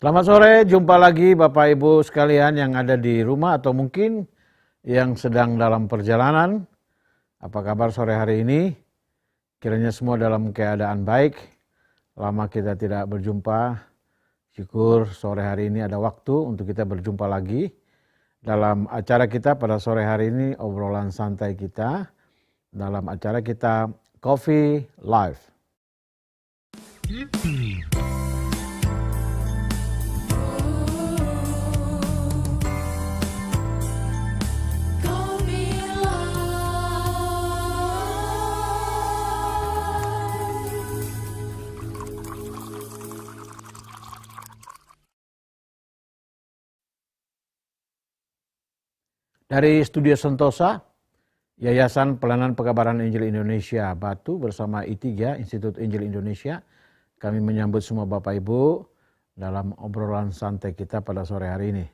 Selamat sore, jumpa lagi Bapak Ibu sekalian yang ada di rumah atau mungkin yang sedang dalam perjalanan. Apa kabar sore hari ini? Kiranya semua dalam keadaan baik. Lama kita tidak berjumpa. Syukur sore hari ini ada waktu untuk kita berjumpa lagi. Dalam acara kita pada sore hari ini, obrolan santai kita. Dalam acara kita Coffee Live. Dari Studio Sentosa, Yayasan Pelayanan Pekabaran Injil Indonesia Batu bersama I3, Institut Injil Indonesia, kami menyambut semua Bapak Ibu dalam obrolan santai kita pada sore hari ini.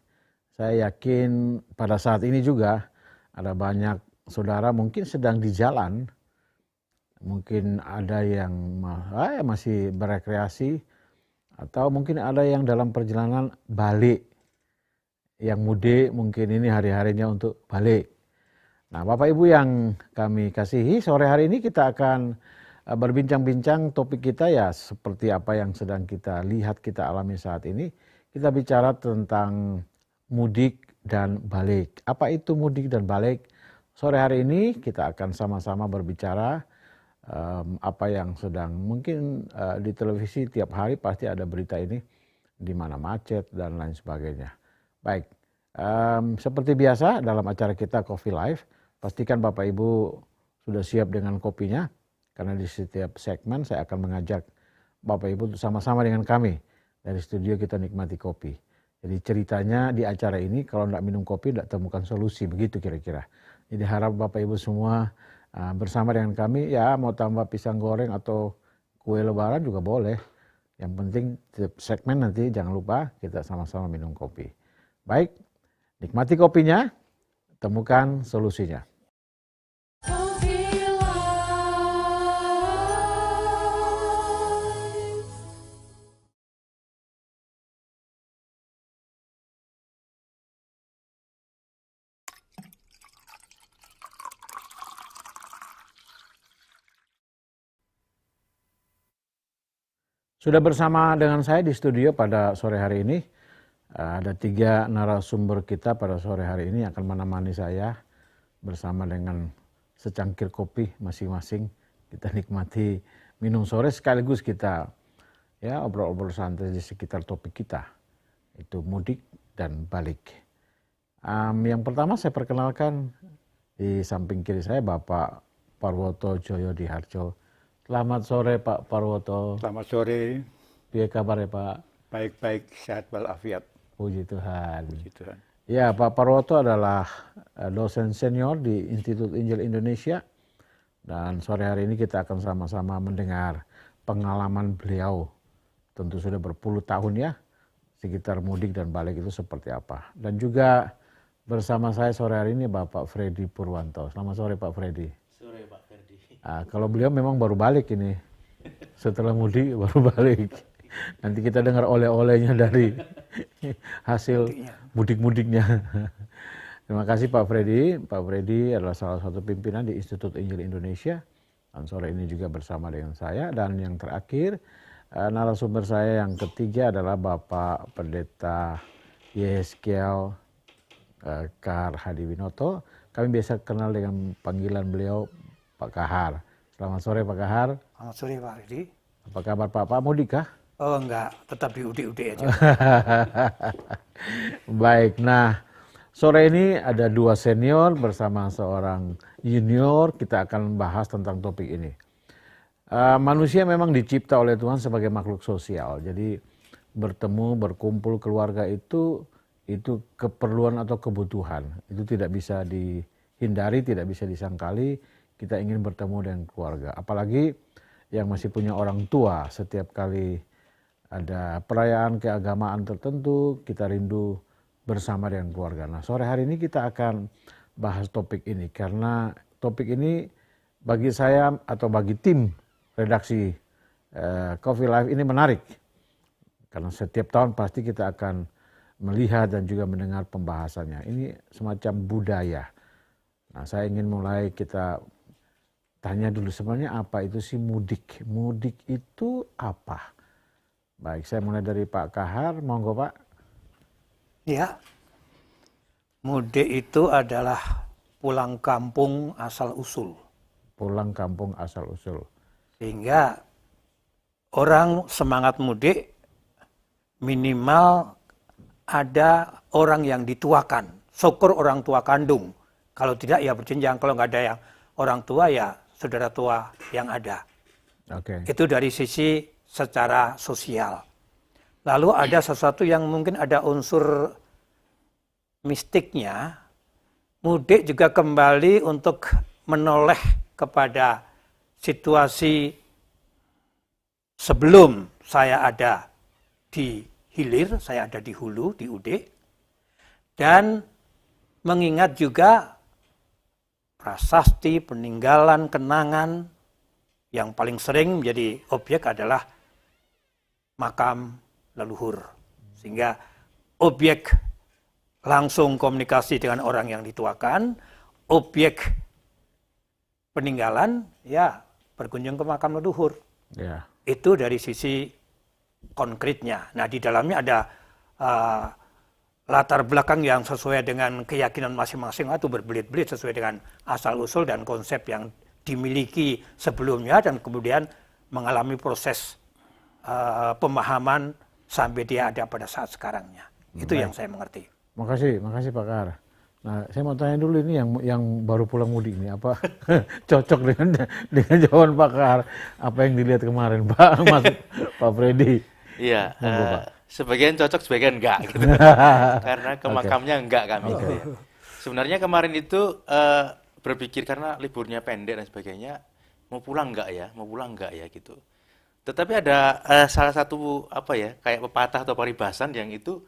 Saya yakin pada saat ini juga ada banyak saudara mungkin sedang di jalan, mungkin ada yang masih berekreasi, atau mungkin ada yang dalam perjalanan balik. Yang mudik mungkin ini hari-harinya untuk balik. Nah, Bapak Ibu yang kami kasihi, sore hari ini kita akan berbincang-bincang. Topik kita ya seperti apa yang sedang kita lihat, kita alami saat ini. Kita bicara tentang mudik dan balik. Apa itu mudik dan balik? Sore hari ini kita akan sama-sama berbicara apa yang sedang mungkin di televisi tiap hari pasti ada berita ini, di mana macet dan lain sebagainya. Baik, seperti biasa dalam acara kita Coffee Live, pastikan Bapak Ibu sudah siap dengan kopinya, karena di setiap segmen saya akan mengajak Bapak Ibu sama-sama dengan kami dari studio kita nikmati kopi. Jadi ceritanya di acara ini kalau tidak minum kopi tidak temukan solusi, begitu kira-kira. Jadi harap Bapak Ibu semua bersama dengan kami, ya mau tambah pisang goreng atau kue lebaran juga boleh. Yang penting segmen nanti jangan lupa kita sama-sama minum kopi. Baik, nikmati kopinya, temukan solusinya. Sudah bersama dengan saya di studio pada sore hari ini. Ada 3 narasumber kita pada sore hari ini akan menemani saya bersama dengan secangkir kopi masing-masing. Kita nikmati minum sore sekaligus kita ya obrol-obrol santai di sekitar topik kita. Itu mudik dan balik. Yang pertama saya perkenalkan di samping kiri saya Bapak Parwoto Joyodiharjo. Selamat sore Pak Parwoto. Selamat sore. Piye kabar ya Pak? Baik-baik, sehat walafiat. Puji Tuhan. Puji Tuhan. Ya, Pak Parwoto adalah dosen senior di Institut Injil Indonesia. Dan sore hari ini kita akan sama-sama mendengar pengalaman beliau. Tentu sudah berpuluh tahun ya, sekitar mudik dan balik itu seperti apa. Dan juga bersama saya sore hari ini Bapak Freddy Purwanto. Selamat sore Pak Freddy. Sore Pak Ferdi. Kalau beliau memang baru balik ini. Setelah mudik baru balik. Nanti kita dengar oleh-olehnya dari hasil mudik-mudiknya. Terima kasih Pak Freddy. Pak Freddy adalah salah satu pimpinan di Institut Injil Indonesia. Dan sore ini juga bersama dengan saya. Dan yang terakhir, narasumber saya yang ketiga adalah Bapak Pendeta Yeskel Kahar Hadiwinoto. Kami biasa kenal dengan panggilan beliau Pak Kahar. Selamat sore Pak Kahar. Selamat sore Pak Ferdi. Apa kabar Pak mudik kah? Oh enggak, tetap di UD aja. Baik, nah sore ini ada 2 senior bersama seorang junior, kita akan membahas tentang topik ini. Manusia memang dicipta oleh Tuhan sebagai makhluk sosial, jadi bertemu, berkumpul keluarga itu keperluan atau kebutuhan. Itu tidak bisa dihindari, tidak bisa disangkali, kita ingin bertemu dengan keluarga. Apalagi yang masih punya orang tua, setiap kali ada perayaan keagamaan tertentu, kita rindu bersama dengan keluarga. Nah, sore hari ini kita akan bahas topik ini, karena topik ini bagi saya atau bagi tim redaksi Coffee Live ini menarik. Karena setiap tahun pasti kita akan melihat dan juga mendengar pembahasannya. Ini semacam budaya. Nah, saya ingin mulai kita tanya dulu sebenarnya apa itu sih mudik? Mudik itu apa? Baik, saya mulai dari Pak Kahar, monggo Pak. Ya, mudik itu adalah pulang kampung asal usul. Pulang kampung asal usul. Sehingga orang semangat mudik minimal ada orang yang dituakan. Syukur orang tua kandung. Kalau tidak ya berjenjang. Kalau nggak ada yang orang tua ya saudara tua yang ada. Oke. Itu dari sisi secara sosial. Lalu ada sesuatu yang mungkin ada unsur mistiknya. Mudik juga kembali untuk menoleh kepada situasi sebelum saya ada di hilir, saya ada di hulu, di UD. Dan mengingat juga prasasti, peninggalan, kenangan yang paling sering menjadi objek adalah makam leluhur. Sehingga objek langsung komunikasi dengan orang yang dituakan, objek peninggalan ya berkunjung ke makam leluhur. Ya. Itu dari sisi konkretnya. Nah, di dalamnya ada latar belakang yang sesuai dengan keyakinan masing-masing atau berbelit-belit sesuai dengan asal-usul dan konsep yang dimiliki sebelumnya dan kemudian mengalami proses pemahaman sampai dia ada pada saat sekarangnya. Itu yang saya mengerti. Makasih Pak Kahar. Nah, saya mau tanya dulu ini yang baru pulang mudik ini apa cocok dengan jawaban Pak Kahar apa yang dilihat kemarin Pak Mas Pak Freddy. Iya, sebagian cocok, sebagian enggak gitu. Karena ke makamnya enggak kami. Gitu ya. Sebenarnya kemarin itu berpikir karena liburnya pendek dan sebagainya, mau pulang enggak ya gitu. Tetapi ada salah satu apa ya, kayak pepatah atau paribasan yang itu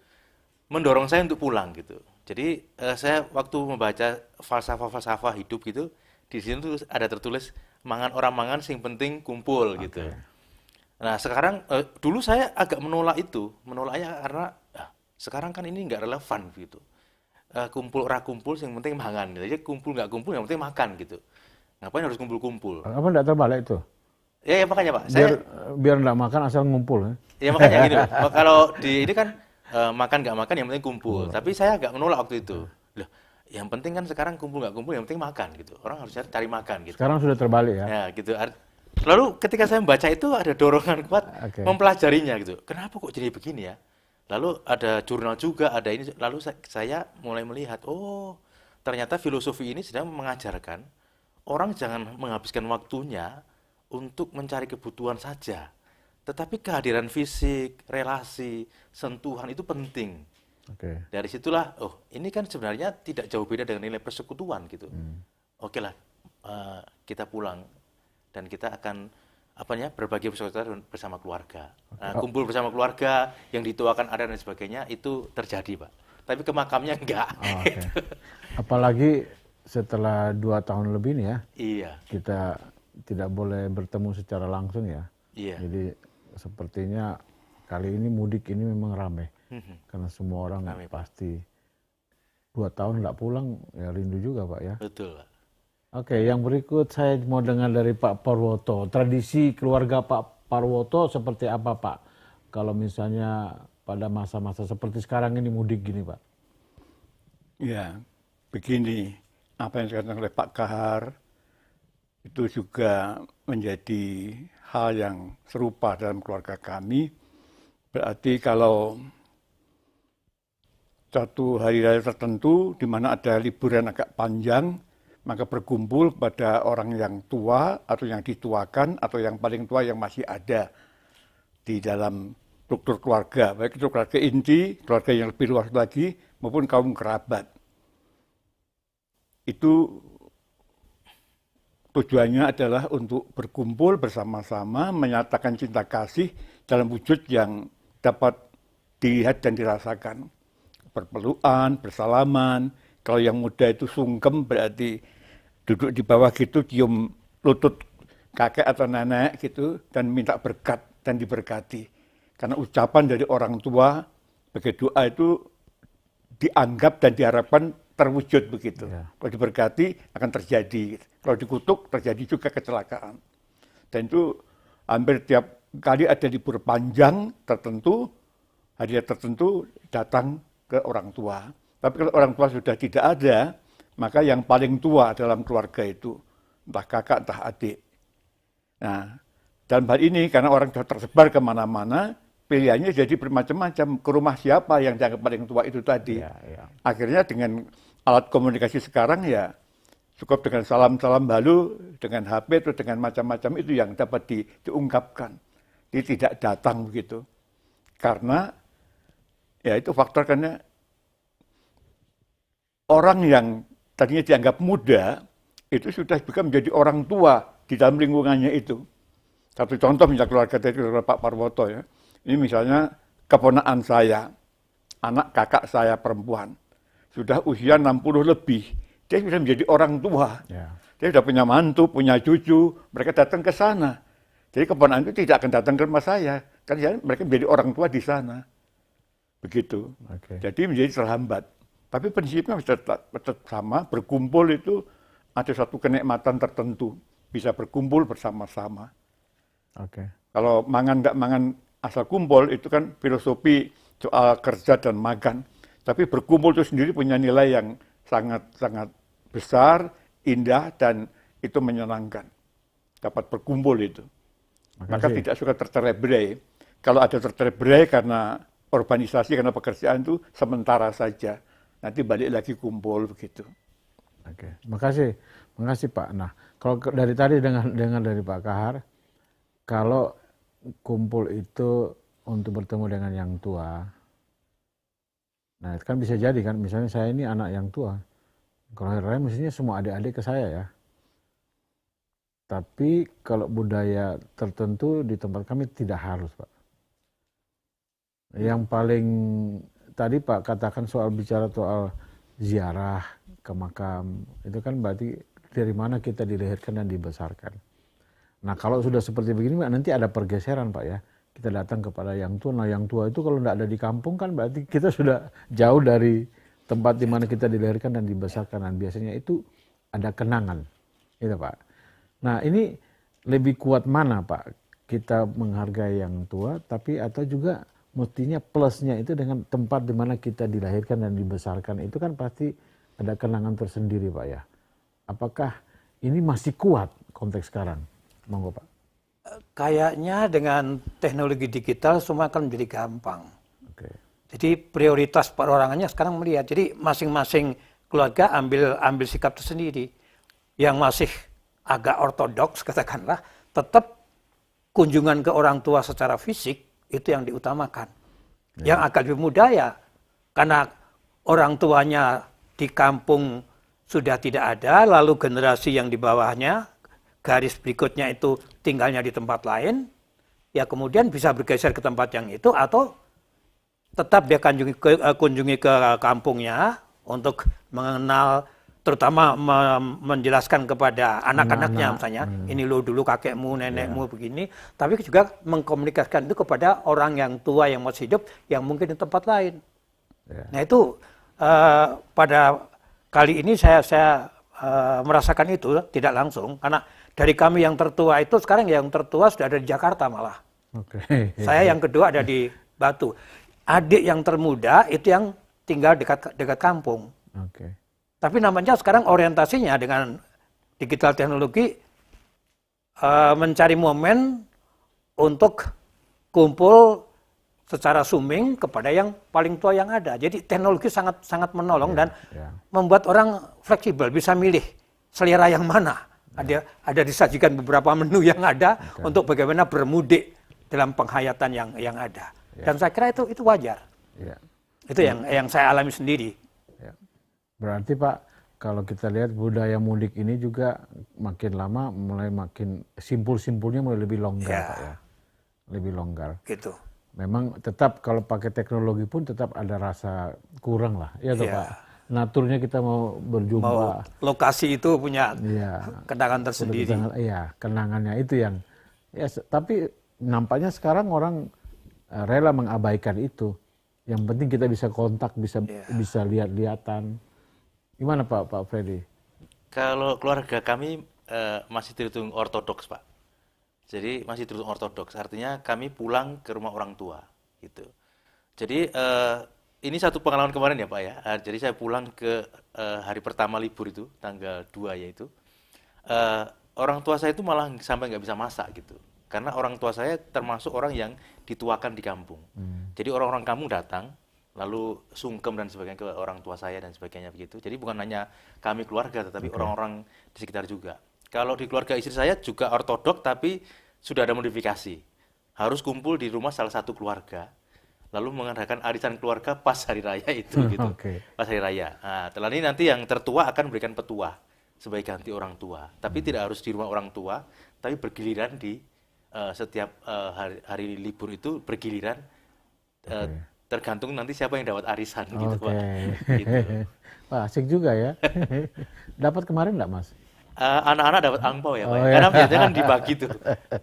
mendorong saya untuk pulang gitu. Jadi saya waktu membaca falsafah hidup gitu, di sini tuh ada tertulis mangan orang mangan sing penting kumpul gitu. Nah sekarang dulu saya agak menolaknya karena sekarang kan ini nggak relevan gitu. Kumpul ora kumpul sing penting mangan gitu. Jadi kumpul nggak kumpul yang penting makan gitu. Ngapain harus kumpul-kumpul? Apa enggak terbalik itu? Ya makanya Pak. Biar enggak makan asal ngumpul. Ya makanya gini loh. Kalau di ini kan makan nggak makan yang penting kumpul. Tapi saya agak menolak waktu itu. Loh, yang penting kan sekarang kumpul nggak kumpul yang penting makan gitu. Orang harus cari makan gitu. Sekarang sudah terbalik ya. Ya gitu. Lalu ketika saya membaca itu ada dorongan kuat mempelajarinya gitu. Kenapa kok jadi begini ya? Lalu ada jurnal juga, ada ini. Lalu saya mulai melihat, oh ternyata filosofi ini sedang mengajarkan orang jangan menghabiskan waktunya untuk mencari kebutuhan saja. Tetapi kehadiran fisik, relasi, sentuhan itu penting. Dari situlah, oh ini kan sebenarnya tidak jauh beda dengan nilai persekutuan gitu. Oke lah, kita pulang. Dan kita akan berbagi bersama keluarga. Nah, kumpul bersama keluarga, yang dituakan ada dan sebagainya itu terjadi, Pak. Tapi ke makamnya enggak. Apalagi setelah 2 tahun lebih nih ya. Iya. Kita tidak boleh bertemu secara langsung ya. Iya. Jadi sepertinya kali ini mudik ini memang ramai. Karena semua orang pasti 2 tahun nggak pulang ya rindu juga Pak ya. Betul Pak. Oke, yang berikut saya mau dengar dari Pak Parwoto. Tradisi keluarga Pak Parwoto seperti apa, Pak? Kalau misalnya pada masa-masa seperti sekarang ini mudik gini, Pak. Ya, begini. Apa yang dikatakan oleh Pak Kahar itu juga menjadi hal yang serupa dalam keluarga kami. Berarti kalau satu hari raya tertentu di mana ada liburan agak panjang, maka berkumpul pada orang yang tua atau yang dituakan atau yang paling tua yang masih ada di dalam struktur keluarga, baik itu keluarga inti, keluarga yang lebih luas lagi, maupun kaum kerabat. Itu tujuannya adalah untuk berkumpul bersama-sama, menyatakan cinta kasih dalam wujud yang dapat dilihat dan dirasakan. Berpelukan, bersalaman. Kalau yang muda itu sungkem berarti duduk di bawah gitu, cium lutut kakek atau nenek gitu, dan minta berkat dan diberkati. Karena ucapan dari orang tua sebagai doa itu dianggap dan diharapkan terwujud begitu. Ya. Kalau diberkati akan terjadi. Kalau dikutuk terjadi juga kecelakaan. Dan itu hampir tiap kali ada libur panjang tertentu, hadiah tertentu datang ke orang tua. Tapi kalau orang tua sudah tidak ada, maka yang paling tua dalam keluarga itu, entah kakak, entah adik. Nah, dalam hal ini karena orang sudah tersebar kemana-mana, pilihannya jadi bermacam-macam. Ke rumah siapa yang dianggap paling tua itu tadi. Ya, ya. Akhirnya dengan alat komunikasi sekarang ya cukup dengan salam-salam halu, dengan HP atau dengan macam-macam itu yang dapat diungkapkan. Dia tidak datang begitu. Karena ya itu faktor karena orang yang tadinya dianggap muda itu sudah juga menjadi orang tua di dalam lingkungannya itu. Satu contoh misalnya keluarga tadi Pak Parwoto ya. Ini misalnya keponakan saya, anak kakak saya perempuan, sudah usia 60 lebih, dia sudah menjadi orang tua. Ya. Dia sudah punya mantu, punya cucu, mereka datang ke sana. Jadi keponakan itu tidak akan datang ke rumah saya, karena mereka menjadi orang tua di sana. Begitu. Oke. Jadi menjadi terhambat. Tapi prinsipnya tetap sama, berkumpul itu ada satu kenikmatan tertentu, bisa berkumpul bersama-sama. Oke. Kalau mangan nggak mangan asal kumpul itu kan filosofi soal kerja dan makan. Tapi berkumpul itu sendiri punya nilai yang sangat-sangat besar, indah, dan itu menyenangkan. Dapat berkumpul itu. Maka Makasih. tidak suka tercerai-berai. Kalau ada tercerai-berai karena urbanisasi, karena pekerjaan itu sementara saja. Nanti balik lagi kumpul begitu. Oke, makasih Pak. Nah, kalau dari tadi dengar dari Pak Kahar, kalau kumpul itu untuk bertemu dengan yang tua, nah itu kan bisa jadi kan, misalnya saya ini anak yang tua, kalau hari raya mestinya semua adik-adik ke saya ya. Tapi kalau budaya tertentu di tempat kami tidak harus, Pak. Yang paling tadi Pak katakan bicara soal ziarah ke makam, itu kan berarti dari mana kita dilahirkan dan dibesarkan. Nah kalau sudah seperti begini nanti ada pergeseran Pak ya. Kita datang kepada yang tua. Nah yang tua itu kalau tidak ada di kampung kan berarti kita sudah jauh dari tempat di mana kita dilahirkan dan dibesarkan. Dan biasanya itu ada kenangan. Itu Pak. Nah ini lebih kuat mana Pak? Kita menghargai yang tua tapi atau juga mestinya plusnya itu dengan tempat di mana kita dilahirkan dan dibesarkan. Itu kan pasti ada kenangan tersendiri Pak ya. Apakah ini masih kuat konteks sekarang? Monggo Pak. Kayaknya dengan teknologi digital semua akan menjadi gampang. Oke. Jadi prioritas perorangannya sekarang melihat. Jadi masing-masing keluarga ambil sikap tersendiri. Yang masih agak ortodoks katakanlah, tetap kunjungan ke orang tua secara fisik itu yang diutamakan. Ya. Yang agak lebih mudah ya karena orang tuanya di kampung sudah tidak ada, lalu generasi yang di bawahnya garis berikutnya itu tinggalnya di tempat lain, ya kemudian bisa bergeser ke tempat yang itu atau tetap dia kunjungi ke kampungnya untuk mengenal, terutama menjelaskan kepada anak-anaknya misalnya, ini lo dulu kakekmu, nenekmu begini, tapi juga mengkomunikasikan itu kepada orang yang tua yang masih hidup yang mungkin di tempat lain. Nah itu pada kali ini saya merasakan itu tidak langsung karena dari kami yang tertua itu sekarang yang tertua sudah ada di Jakarta malah. Oke. Saya yang kedua ada di Batu. Adik yang termuda itu yang tinggal dekat kampung. Oke. Tapi namanya sekarang orientasinya dengan digital teknologi mencari momen untuk kumpul secara zooming kepada yang paling tua yang ada. Jadi teknologi sangat menolong dan membuat orang fleksibel, bisa milih selera yang mana. Ada disajikan beberapa menu yang ada untuk bagaimana bermudik dalam penghayatan yang ada. Dan saya kira itu wajar. Itu yang saya alami sendiri. Berarti Pak, kalau kita lihat budaya mudik ini juga makin lama mulai makin simpul-simpulnya mulai lebih longgar Pak ya. Lebih longgar. Gitu. Memang tetap kalau pakai teknologi pun tetap ada rasa kurang lah. Ya toh Pak. Naturnya kita mau berjumpa. Lokasi itu punya kenangan tersendiri. Iya, kenangannya itu yang. Ya, tapi nampaknya sekarang orang rela mengabaikan itu. Yang penting kita bisa kontak, bisa lihat-lihatan. Gimana Pak Freddy? Kalau keluarga kami masih terhitung ortodoks, Pak. Jadi masih terhitung ortodoks, artinya kami pulang ke rumah orang tua, gitu. Jadi ini satu pengalaman kemarin ya Pak ya. Jadi saya pulang ke hari pertama libur itu, tanggal 2 yaitu. Orang tua saya itu malah sampai nggak bisa masak gitu. Karena orang tua saya termasuk orang yang dituakan di kampung. Jadi orang-orang kampung datang, lalu sungkem dan sebagainya ke orang tua saya dan sebagainya begitu. Jadi bukan hanya kami keluarga, tetapi orang-orang di sekitar juga. Kalau di keluarga istri saya juga ortodok, tapi sudah ada modifikasi. Harus kumpul di rumah salah satu keluarga, lalu mengadakan arisan keluarga pas hari raya itu gitu. Pas hari raya. Nah, setelah ini nanti yang tertua akan memberikan petuah sebagai ganti orang tua. Tapi tidak harus di rumah orang tua, tapi bergiliran di setiap hari libur itu bergiliran. Tergantung nanti siapa yang dapat arisan gitu Pak. Gitu. Wah, asik juga ya. Dapat kemarin enggak Mas? Anak-anak dapat angpau ya Pak. Karena biasanya kan dibagi tuh.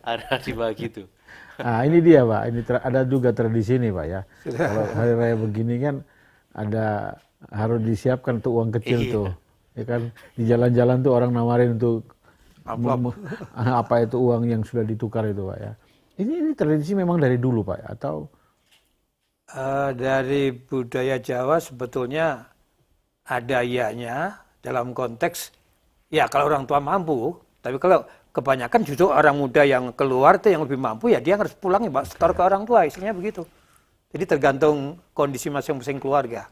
Ada dibagi tuh. Nah ini dia Pak, ini ada juga tradisi nih Pak ya. Kalau hari raya begini kan ada harus disiapkan tuh uang kecil tuh. Ya kan di jalan-jalan tuh orang nawarin untuk apa itu uang yang sudah ditukar itu Pak ya. Ini tradisi memang dari dulu Pak ya, atau dari budaya Jawa sebetulnya ada ianya dalam konteks ya kalau orang tua mampu, tapi kalau kebanyakan justru orang muda yang keluar itu yang lebih mampu ya dia harus pulang ya Pak, setor ke orang tua, isinya begitu. Jadi tergantung kondisi masing-masing keluarga.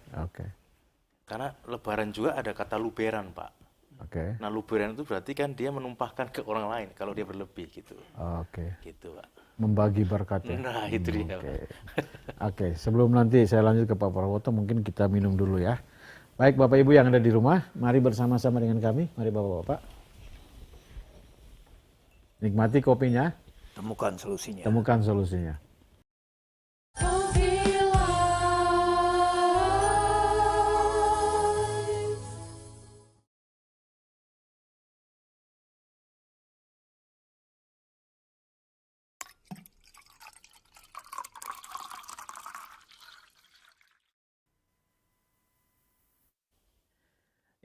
Karena lebaran juga ada kata luberan Pak. Nah luberan itu berarti kan dia menumpahkan ke orang lain kalau dia berlebih gitu. Gitu Pak. Membagi berkat ya. Nah itu dia. Oke, sebelum nanti saya lanjut ke Pak Prawoto, mungkin kita minum dulu ya. Baik Bapak Ibu yang ada di rumah, mari bersama-sama dengan kami. Mari Bapak-Bapak. Nikmati kopinya. Temukan solusinya. Temukan solusinya.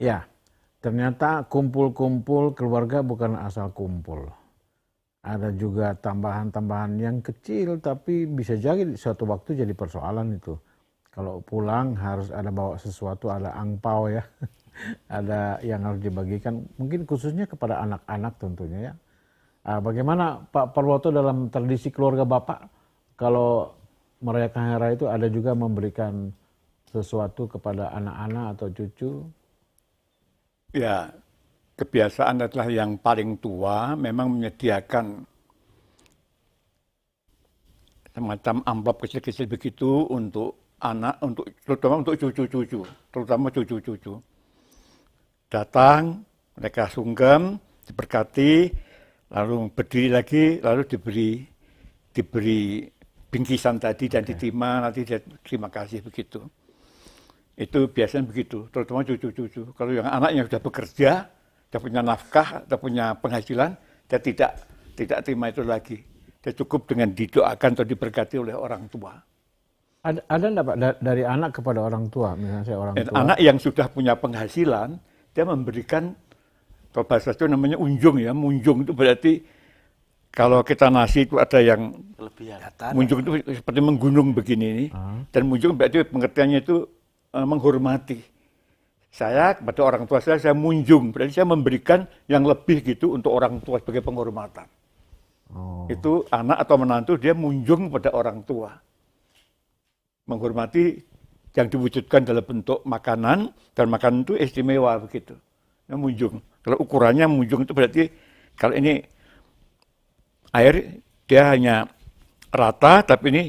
Ya, ternyata kumpul-kumpul keluarga bukan asal kumpul. Ada juga tambahan-tambahan yang kecil tapi bisa jadi suatu waktu jadi persoalan itu. Kalau pulang harus ada bawa sesuatu, ada angpau ya. Ada yang harus dibagikan, mungkin khususnya kepada anak-anak tentunya ya. Bagaimana Pak Prawoto dalam tradisi keluarga Bapak, kalau merayakan hari raya itu ada juga memberikan sesuatu kepada anak-anak atau cucu? Ya, kebiasaan adalah yang paling tua memang menyediakan semacam amplop kecil-kecil begitu untuk anak, terutama untuk cucu-cucu, terutama cucu-cucu. Datang, mereka sungkem, diberkati, lalu berdiri lagi, lalu diberi bingkisan tadi dan diterima, nanti terima kasih begitu. Itu biasanya begitu, terutama cucu-cucu. Kalau yang anak yang sudah bekerja, sudah punya nafkah, sudah punya penghasilan, dia tidak terima itu lagi. Dia cukup dengan didoakan atau diberkati oleh orang tua. Ada enggak Pak dari anak kepada orang tua, misalnya saya orang tua? Anak yang sudah punya penghasilan, dia memberikan, kalau bahasa itu namanya unjung ya, munjung itu berarti kalau kita nasi itu ada yang munjung itu seperti menggunung begini ini, dan munjung berarti pengertiannya itu menghormati. Saya kepada orang tua saya munjung, berarti saya memberikan yang lebih gitu untuk orang tua sebagai penghormatan. Itu anak atau menantu dia munjung kepada orang tua. Menghormati yang diwujudkan dalam bentuk makanan, dan makanan itu istimewa begitu. Ya, munjung. Kalau ukurannya munjung itu berarti kalau ini air dia hanya rata, tapi ini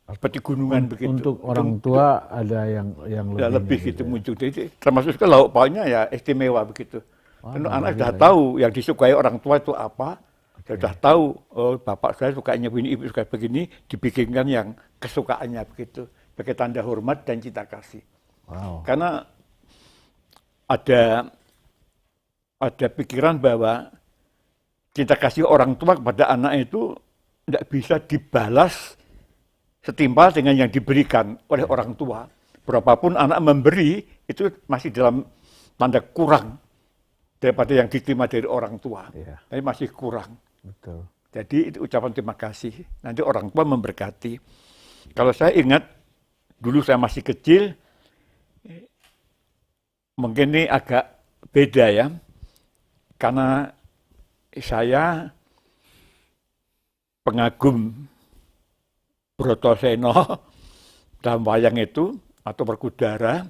seperti gunungan begitu. Untuk orang tua ada yang lebih gitu munjung. Jadi termasuk juga lauk pauknya ya istimewa begitu. Dan anak sudah tahu yang disukai orang tua itu apa. Dia sudah tahu, oh bapak saya sukanya begini, ibu suka begini, dibikinkan yang kesukaannya begitu. Sebagai tanda hormat dan cinta kasih. Karena ada pikiran bahwa cinta kasih orang tua kepada anak itu tidak bisa dibalas setimpal dengan yang diberikan oleh orang tua. Berapapun anak memberi, itu masih dalam tanda kurang daripada yang diterima dari orang tua. Iya. Tapi masih kurang. Betul. Jadi itu ucapan terima kasih. Nanti orang tua memberkati. Kalau saya ingat, dulu saya masih kecil, mungkin ini agak beda ya. Karena saya pengagum Brotoseno dalam wayang itu, atau Werkudara.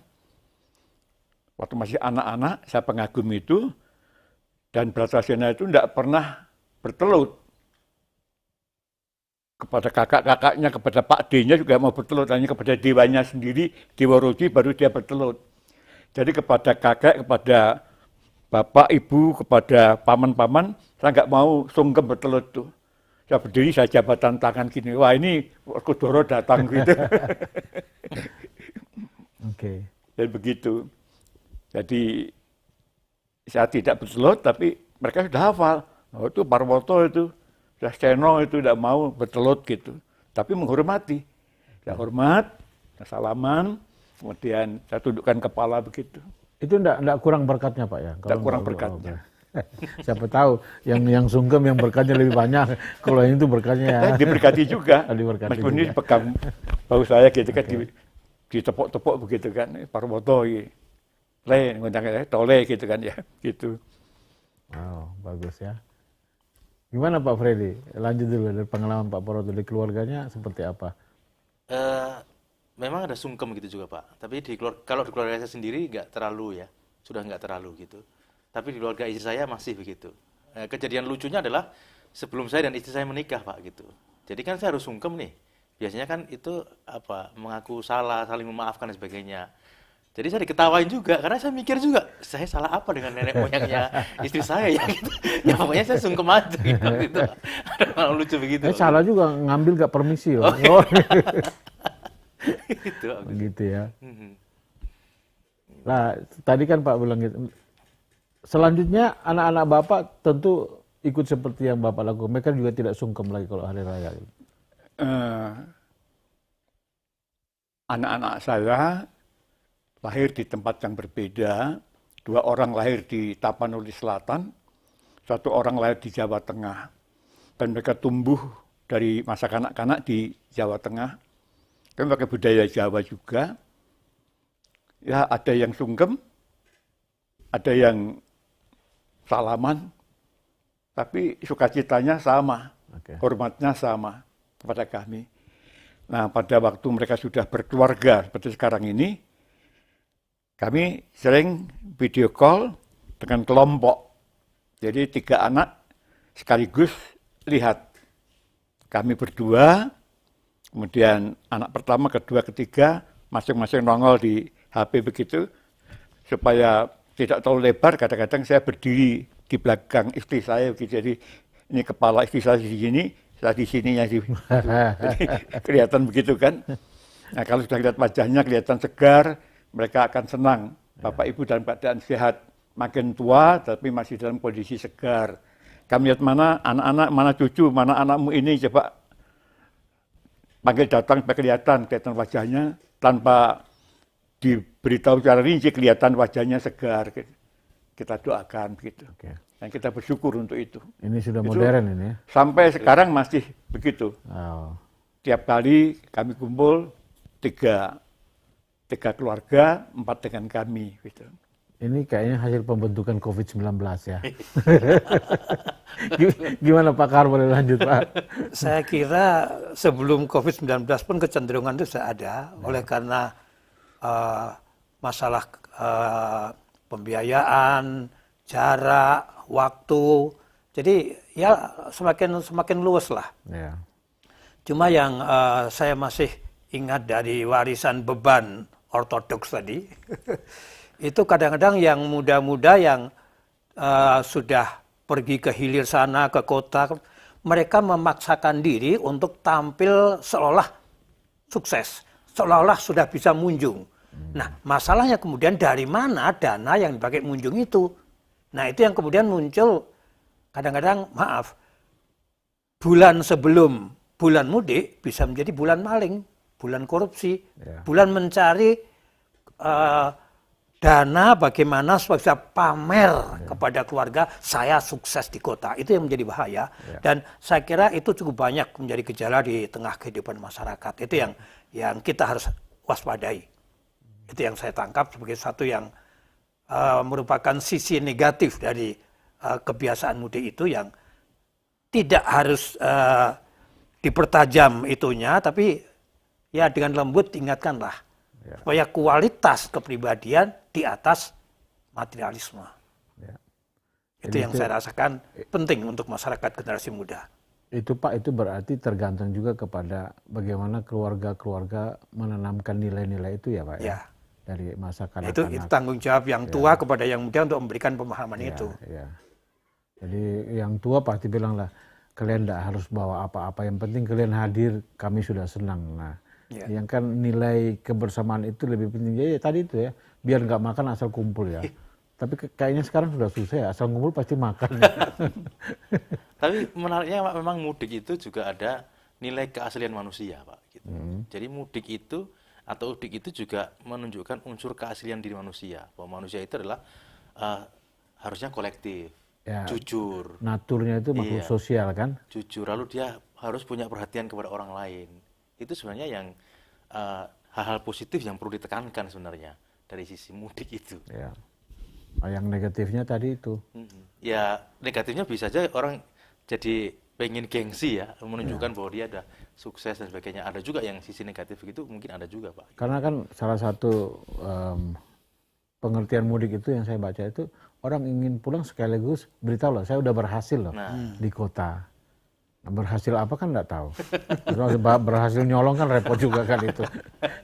Waktu masih anak-anak, saya pengagum itu, dan Brotoseno itu tidak pernah bertelut. Kepada kakak-kakaknya, kepada Pak D-nya juga mau bertelut, hanya kepada dewanya sendiri, Dewa Roji baru dia bertelut. Jadi kepada kakek, kepada bapak, ibu, kepada paman-paman, saya nggak mau sungkem bertelut tuh. Saya berdiri, saya jabatan tangan gini, wah ini Werkudara datang gitu. Oke. Dan begitu. Jadi saya tidak bertelut, tapi mereka sudah hafal. Oh, itu Parwoto itu, sudah Seno itu tidak mau bertelut gitu. Tapi menghormati. Saya hormat, saya salaman, kemudian saya tundukkan kepala begitu. Itu enggak kurang berkatnya Pak ya? Tidak kurang berkatnya. Siapa tahu yang sungkem yang berkatnya lebih banyak. Kalau yang itu berkatnya diberkati juga. Diberkati Meskipun juga. ini pegang bau saya gitu kan, ditepuk-tepuk begitu kan, Parwoto le ngundang tole gitu kan ya, gitu. Wow, bagus ya. Gimana Pak Freddy? Lanjut dulu dari pengalaman Pak Parwoto di keluarganya seperti apa? Memang ada sungkem gitu juga Pak. Tapi kalau di keluarga saya sendiri nggak terlalu ya, sudah nggak terlalu gitu. Tapi di keluarga istri saya masih begitu. Kejadian lucunya adalah sebelum saya dan istri saya menikah Pak gitu. Jadi kan saya harus sungkem nih. Biasanya kan itu mengaku salah, saling memaafkan dan sebagainya. Jadi saya diketawain juga karena saya mikir juga saya salah apa dengan nenek moyangnya istri saya ya gitu. Ya pokoknya saya sungkem aja gitu. Ada lucu begitu. Salah juga ngambil gak permisi loh. Oh. Gitu ya. Nah, tadi kan Pak bilang gitu. Selanjutnya anak-anak Bapak tentu ikut seperti yang Bapak lakukan. Mereka juga tidak sungkem lagi kalau hari raya. Anak-anak saya lahir di tempat yang berbeda. 2 orang lahir di Tapanuli Selatan, 1 orang lahir di Jawa Tengah. Dan mereka tumbuh dari masa kanak-kanak di Jawa Tengah. Kan pakai budaya Jawa juga. Ya ada yang sungkem, ada yang salaman, tapi sukacitanya sama, hormatnya sama kepada kami. Nah, pada waktu mereka sudah berkeluarga seperti sekarang ini, kami sering video call dengan kelompok. Jadi 3 anak sekaligus lihat. Kami berdua, kemudian anak pertama, kedua, ketiga, masing-masing nongol di HP begitu, supaya tidak terlalu lebar. Kadang-kadang saya berdiri di belakang istri saya begitu. Jadi ini kepala istri saya di sini, saya di sininya sih. Kelihatan begitu kan. Nah, kalau sudah lihat wajahnya kelihatan segar, mereka akan senang. Bapak Ibu dalam keadaan sehat, makin tua tapi masih dalam kondisi segar. Kami lihat mana anak-anak, mana cucu, mana anakmu ini, coba panggil datang supaya kelihatan wajahnya tanpa diberitahu secara rinci, kelihatan wajahnya segar. Kita doakan begitu. Dan kita bersyukur untuk itu. Ini sudah modern ini ya? Sampai sekarang masih begitu. Oh. Tiap kali kami kumpul 3 keluarga, 4 dengan kami. Gitu. Ini kayaknya hasil pembentukan COVID-19 ya. Gimana Pak Kar, boleh lanjut Pak? Saya kira sebelum COVID-19 pun kecenderungan itu sudah ada. Oleh karena masalah pembiayaan, jarak, waktu. Jadi ya semakin luas lah. Ya. Cuma yang saya masih ingat dari warisan beban ortodoks tadi, itu kadang-kadang yang muda-muda yang sudah pergi ke hilir sana, ke kota, mereka memaksakan diri untuk tampil seolah sukses, seolah-olah sudah bisa munjung. Nah, masalahnya kemudian dari mana dana yang dipakai munjung itu? Nah, itu yang kemudian muncul kadang-kadang, maaf, bulan sebelum bulan mudik bisa menjadi bulan maling, bulan korupsi, Ya. bulan mencari dana bagaimana supaya bisa pamer kepada keluarga saya sukses di kota. Itu yang menjadi bahaya. Dan saya kira itu cukup banyak menjadi gejala di tengah kehidupan masyarakat. Itu yang kita harus waspadai. Itu yang saya tangkap sebagai satu yang merupakan sisi negatif dari kebiasaan mudik itu yang tidak harus dipertajam itunya, tapi ya dengan lembut diingatkanlah supaya kualitas kepribadian di atas materialisme. Ya. Itu yang saya rasakan penting untuk masyarakat generasi muda. Itu Pak, itu berarti tergantung juga kepada bagaimana keluarga-keluarga menanamkan nilai-nilai itu ya Pak Ya. Dari masa kanak-kanak. Itu tanggung jawab yang tua kepada yang muda untuk memberikan pemahaman itu. Ya. Jadi yang tua pasti bilang lah, kalian tidak harus bawa apa-apa, yang penting kalian hadir, kami sudah senang. Nah, yang kan nilai kebersamaan itu lebih penting. Ya tadi itu ya, biar nggak makan asal kumpul ya. Tapi kayaknya sekarang sudah susah ya, asal kumpul pasti makan. Tapi menariknya Pak, memang mudik itu juga ada nilai keaslian manusia Pak. Gitu. Jadi mudik itu atau udik itu juga menunjukkan unsur keaslian diri manusia. Bahwa manusia itu adalah harusnya kolektif, jujur. Naturnya itu makhluk sosial kan? Jujur, lalu dia harus punya perhatian kepada orang lain. Itu sebenarnya yang hal-hal positif yang perlu ditekankan sebenarnya dari sisi mudik itu. Ya. Yang negatifnya tadi itu. Ya negatifnya bisa aja orang jadi pengen gengsi ya, menunjukkan bahwa dia ada sukses dan sebagainya. Ada juga yang sisi negatif gitu, mungkin ada juga Pak. Karena kan salah satu pengertian mudik itu yang saya baca itu, orang ingin pulang sekaligus beritahu loh, saya udah berhasil loh di kota. Nah, berhasil apa kan nggak tahu. Berhasil nyolong kan repot juga kan itu.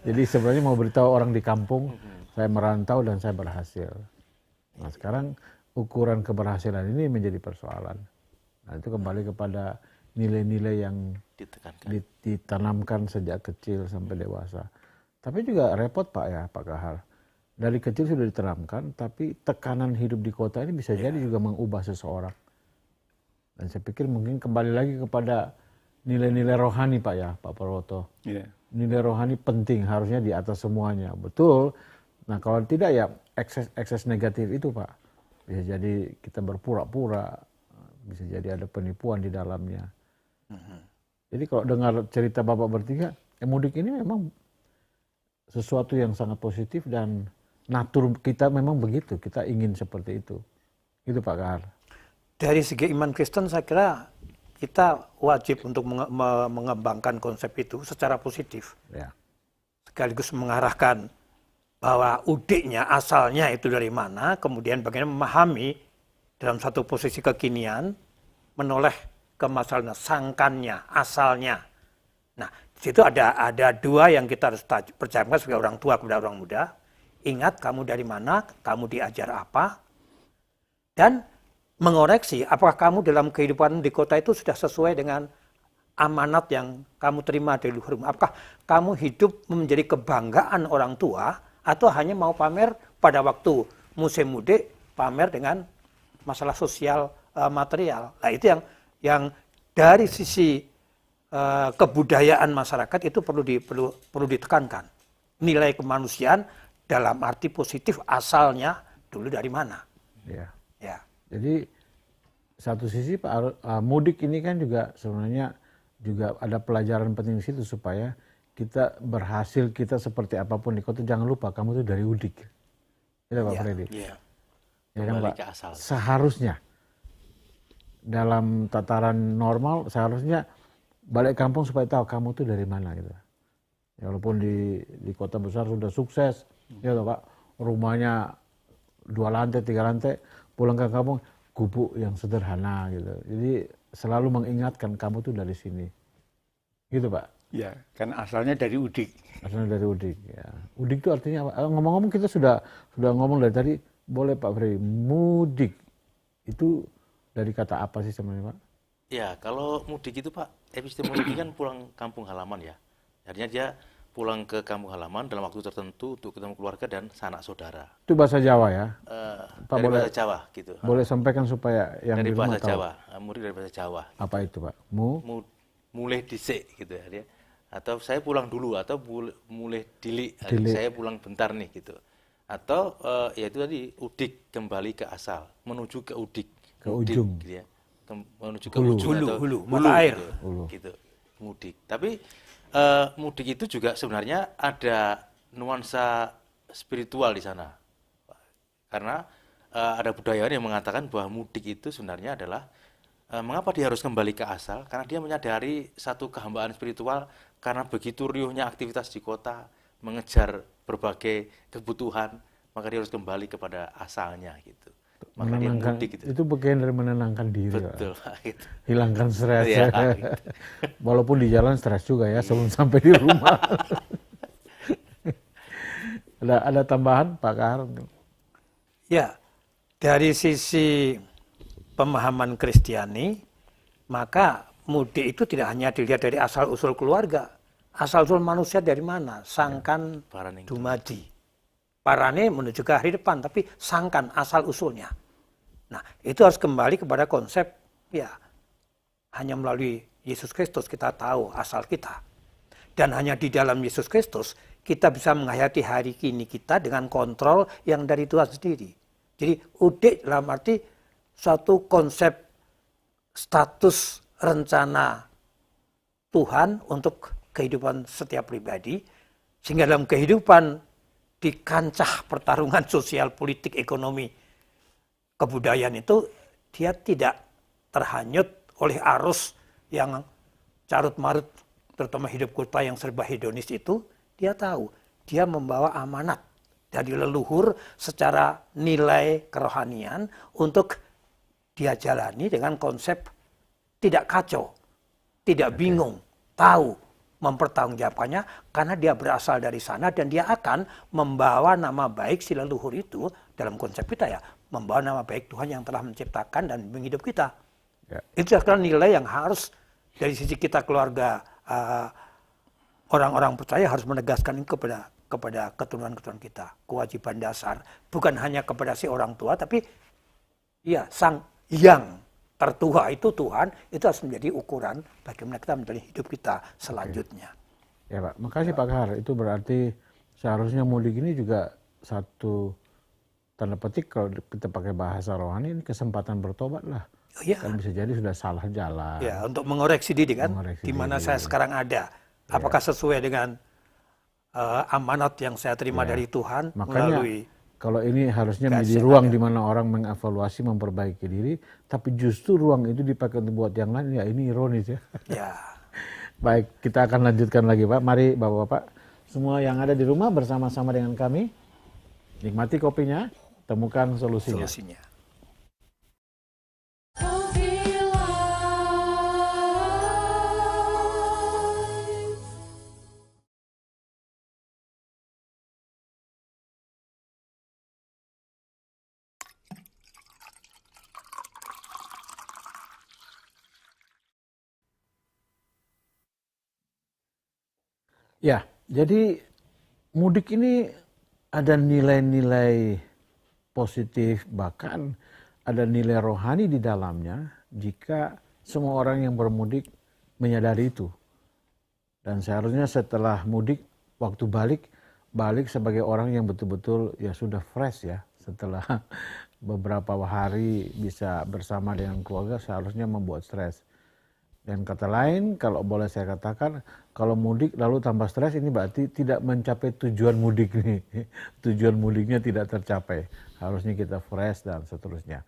Jadi sebenarnya mau beritahu orang di kampung, saya merantau dan saya berhasil. Nah sekarang ukuran keberhasilan ini menjadi persoalan. Nah itu kembali kepada nilai-nilai yang ditanamkan sejak kecil sampai dewasa. Tapi juga repot Pak ya, Pak Kahar. Dari kecil sudah ditanamkan, tapi tekanan hidup di kota ini bisa jadi juga mengubah seseorang. Dan saya pikir mungkin kembali lagi kepada nilai-nilai rohani Pak ya, Pak Purwoto. Nilai rohani penting, harusnya di atas semuanya. Betul. Nah kalau tidak ya ekses negatif itu Pak. Bisa jadi kita berpura-pura, bisa jadi ada penipuan di dalamnya. Jadi kalau dengar cerita Bapak bertiga, mudik ini memang sesuatu yang sangat positif dan natur kita memang begitu, kita ingin seperti itu. Itu Pak Kahar. Dari segi iman Kristen saya kira kita wajib untuk mengembangkan konsep itu secara positif. Ya. Sekaligus mengarahkan bahwa udiknya asalnya itu dari mana, kemudian bagaimana memahami dalam satu posisi kekinian, menoleh ke masalahnya, sangkannya, asalnya. Nah, di situ ada dua yang kita harus percayakan sebagai orang tua kepada orang muda. Ingat kamu dari mana, kamu diajar apa, dan mengoreksi apakah kamu dalam kehidupan di kota itu sudah sesuai dengan amanat yang kamu terima dari luhur. Apakah kamu hidup menjadi kebanggaan orang tua atau hanya mau pamer pada waktu musim mudik, pamer dengan masalah sosial material. Nah itu yang dari sisi kebudayaan masyarakat itu perlu ditekankan. Nilai kemanusiaan dalam arti positif asalnya dulu dari mana. Ya. Ya. Jadi satu sisi Pak, mudik ini kan juga sebenarnya juga ada pelajaran penting di situ supaya kita berhasil, kita seperti apapun di kota, jangan lupa kamu itu dari udik. Tidak Pak Freddy? Iya. Ya kan Pak? Ke asal. Seharusnya dalam tataran normal seharusnya balik kampung supaya tahu kamu tuh dari mana gitu. Ya, walaupun di kota besar sudah sukses, ya Pak, rumahnya 2 lantai, 3 lantai, pulang ke kampung gubuk yang sederhana gitu. Jadi selalu mengingatkan kamu tuh dari sini. Gitu Pak. Ya, kan asalnya dari udik. Asalnya dari udik. Ya. Udik itu artinya apa? Ngomong-ngomong kita sudah ngomong dari tadi, boleh Pak Freddy, mudik itu dari kata apa sih sebenarnya Pak? Ya, kalau mudik itu Pak, epistemologi kan pulang kampung halaman ya. Artinya dia pulang ke kampung halaman dalam waktu tertentu untuk ketemu keluarga dan sanak saudara. Itu bahasa Jawa ya? Pak, dari bahasa Jawa gitu. Boleh sampaikan supaya yang dari di rumah bahasa tahu. Jawa, mudik dari bahasa Jawa. Apa itu Pak? mulai dhisik gitu ya dia. Atau saya pulang dulu atau mulai dilik, saya pulang bentar nih gitu. Atau ya itu tadi udik kembali ke asal, menuju ke udik, ke ujung gitu ya. Menuju ke ujung atau hulu, mata air gitu. Mudik. Tapi mudik itu juga sebenarnya ada nuansa spiritual di sana. Karena ada budayawan yang mengatakan bahwa mudik itu sebenarnya adalah mengapa dia harus kembali ke asal? Karena dia menyadari satu kehambaan spiritual karena begitu riuhnya aktivitas di kota, mengejar berbagai kebutuhan, maka dia harus kembali kepada asalnya gitu. Maka dia mudik gitu. Itu bagian dari menenangkan diri. Betul, Pak. Gitu. Hilangkan stres. Ya, gitu. Walaupun di jalan stres juga ya sebelum sampai di rumah. Ada tambahan Pak Kahar? Ya, dari sisi pemahaman Kristiani, maka mudik itu tidak hanya dilihat dari asal-usul keluarga. Asal-usul manusia dari mana? Sangkan dumadi. Parane menuju ke hari depan, tapi sangkan asal-usulnya. Nah, itu harus kembali kepada konsep, ya, hanya melalui Yesus Kristus kita tahu asal kita. Dan hanya di dalam Yesus Kristus, kita bisa menghayati hari kini kita dengan kontrol yang dari Tuhan sendiri. Jadi, udik dalam arti suatu konsep status rencana Tuhan untuk kehidupan setiap pribadi, sehingga dalam kehidupan di kancah pertarungan sosial, politik, ekonomi, kebudayaan itu dia tidak terhanyut oleh arus yang carut-marut, terutama hidup kota yang serba hedonis itu. Dia tahu, dia membawa amanat dari leluhur secara nilai kerohanian untuk dia jalani dengan konsep tidak kacau, tidak bingung, tahu, mempertanggungjawabkannya karena dia berasal dari sana dan dia akan membawa nama baik si leluhur itu dalam konsep kita ya, membawa nama baik Tuhan yang telah menciptakan dan menghidup kita. Ya. Itu adalah nilai yang harus dari sisi kita keluarga orang-orang percaya harus menegaskan kepada keturunan-keturunan kita. Kewajiban dasar bukan hanya kepada si orang tua tapi ya sang yang tertua itu Tuhan, itu harus menjadi ukuran bagaimana kita menjalani hidup kita selanjutnya. Ya Pak, makasih Pak Kahar. Itu berarti seharusnya mudik ini juga satu tanda petik kalau kita pakai bahasa rohani ini kesempatan bertobat lah. Oh, ya. Kan bisa jadi sudah salah jalan. Ya, untuk mengoreksi diri kan, di mana saya sekarang ada. Apakah sesuai dengan amanat yang saya terima dari Tuhan. Makanya melalui kalau ini harusnya menjadi ruang di mana orang mengevaluasi, memperbaiki diri, tapi justru ruang itu dipakai untuk buat yang lain, ya ini ironis ya. Ya. Baik, kita akan lanjutkan lagi Pak. Mari Bapak-Bapak, semua yang ada di rumah bersama-sama dengan kami, nikmati kopinya, temukan solusinya. Ya, jadi mudik ini ada nilai-nilai positif, bahkan ada nilai rohani di dalamnya jika semua orang yang bermudik menyadari itu. Dan seharusnya setelah mudik, waktu balik sebagai orang yang betul-betul ya sudah fresh ya. Setelah beberapa hari bisa bersama dengan keluarga seharusnya membuat stres. Dan kata lain, kalau boleh saya katakan, kalau mudik lalu tambah stres ini berarti tidak mencapai tujuan mudik nih. Tujuan mudiknya tidak tercapai. Harusnya kita fresh dan seterusnya.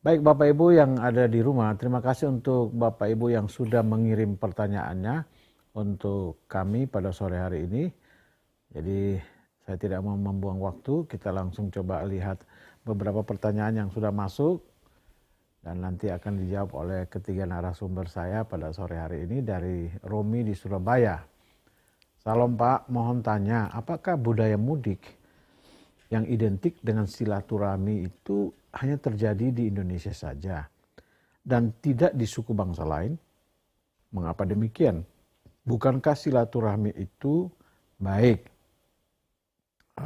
Baik Bapak Ibu yang ada di rumah, terima kasih untuk Bapak Ibu yang sudah mengirim pertanyaannya untuk kami pada sore hari ini. Jadi saya tidak mau membuang waktu, kita langsung coba lihat beberapa pertanyaan yang sudah masuk. Dan nanti akan dijawab oleh ketiga narasumber saya pada sore hari ini dari Romi di Surabaya. Salam Pak, mohon tanya, apakah budaya mudik yang identik dengan silaturahmi itu hanya terjadi di Indonesia saja dan tidak di suku bangsa lain? Mengapa demikian? Bukankah silaturahmi itu baik?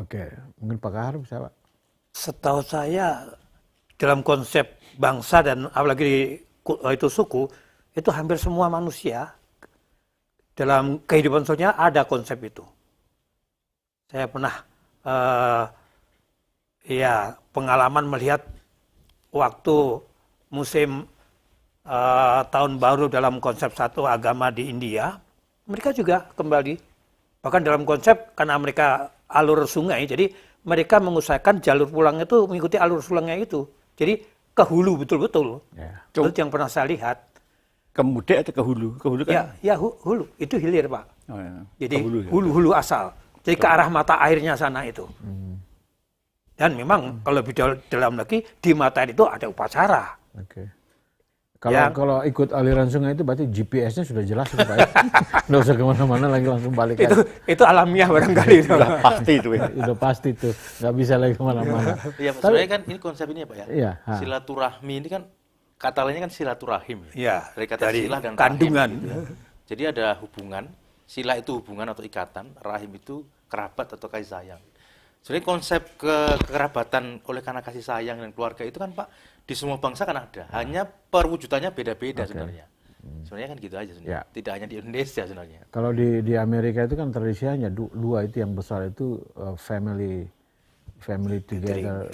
Oke, mungkin Pak Kahar bisa Pak? Setahu saya dalam konsep bangsa dan apalagi itu suku, itu hampir semua manusia dalam kehidupan sosialnya ada konsep itu. Saya pernah pengalaman melihat waktu musim tahun baru dalam konsep satu agama di India, mereka juga kembali, bahkan dalam konsep karena mereka alur sungai, jadi mereka mengusahakan jalur pulang itu mengikuti alur sungai itu. Jadi ke hulu betul-betul. Ya. Itu yang pernah saya lihat. Ke Mudik atau ke Hulu? Ke Hulu kan? Ya, hulu. Itu hilir, Pak. Oh, ya. Jadi Ke Hulu, ya. hulu asal. Jadi ke arah mata airnya sana itu. Dan memang kalau lebih dalam lagi, di mata air itu ada upacara. Oke. Kalau ikut aliran sungai itu berarti GPS-nya sudah jelas itu Pak. Nggak usah kemana-mana lagi, langsung balik aja. Itu alamiah barangkali. Sudah pasti itu ya. Udah pasti tuh, nggak bisa lagi kemana-mana. Iya, sebenarnya kan ini konsep ini ya Pak ya. Iya. Silaturahmi ini kan kata lainnya kan silaturahim. Iya, Dari kata dari silah dan kandungan. rahim. Gitu. Jadi ada hubungan, sila itu hubungan atau ikatan, rahim itu kerabat atau kasih sayang. Sebenarnya konsep kekerabatan oleh karena kasih sayang dan keluarga itu kan Pak di semua bangsa kan ada, hanya perwujudannya beda-beda sebenarnya. Sebenarnya kan gitu aja sebenarnya. Ya. Tidak hanya di Indonesia sebenarnya. Kalau di Amerika itu kan tradisinya dua itu yang besar itu family together,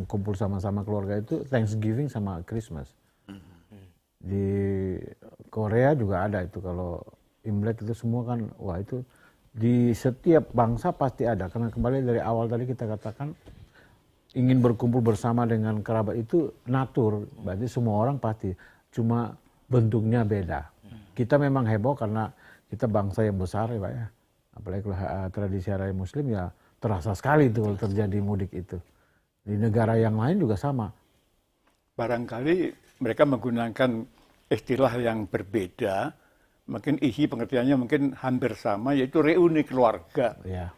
kumpul sama-sama keluarga itu Thanksgiving sama Christmas. Di Korea juga ada itu, kalau Imlek itu semua kan, wah itu di setiap bangsa pasti ada, karena kembali dari awal tadi kita katakan ingin berkumpul bersama dengan kerabat itu natur, berarti semua orang pasti, cuma bentuknya beda. Kita memang heboh karena kita bangsa yang besar ya Pak ya, apalagi kalau tradisi hari Muslim ya terasa sekali itu kalau terjadi mudik itu. Di negara yang lain juga sama. Barangkali mereka menggunakan istilah yang berbeda, mungkin isi pengertiannya mungkin hampir sama, yaitu reuni keluarga. Ya.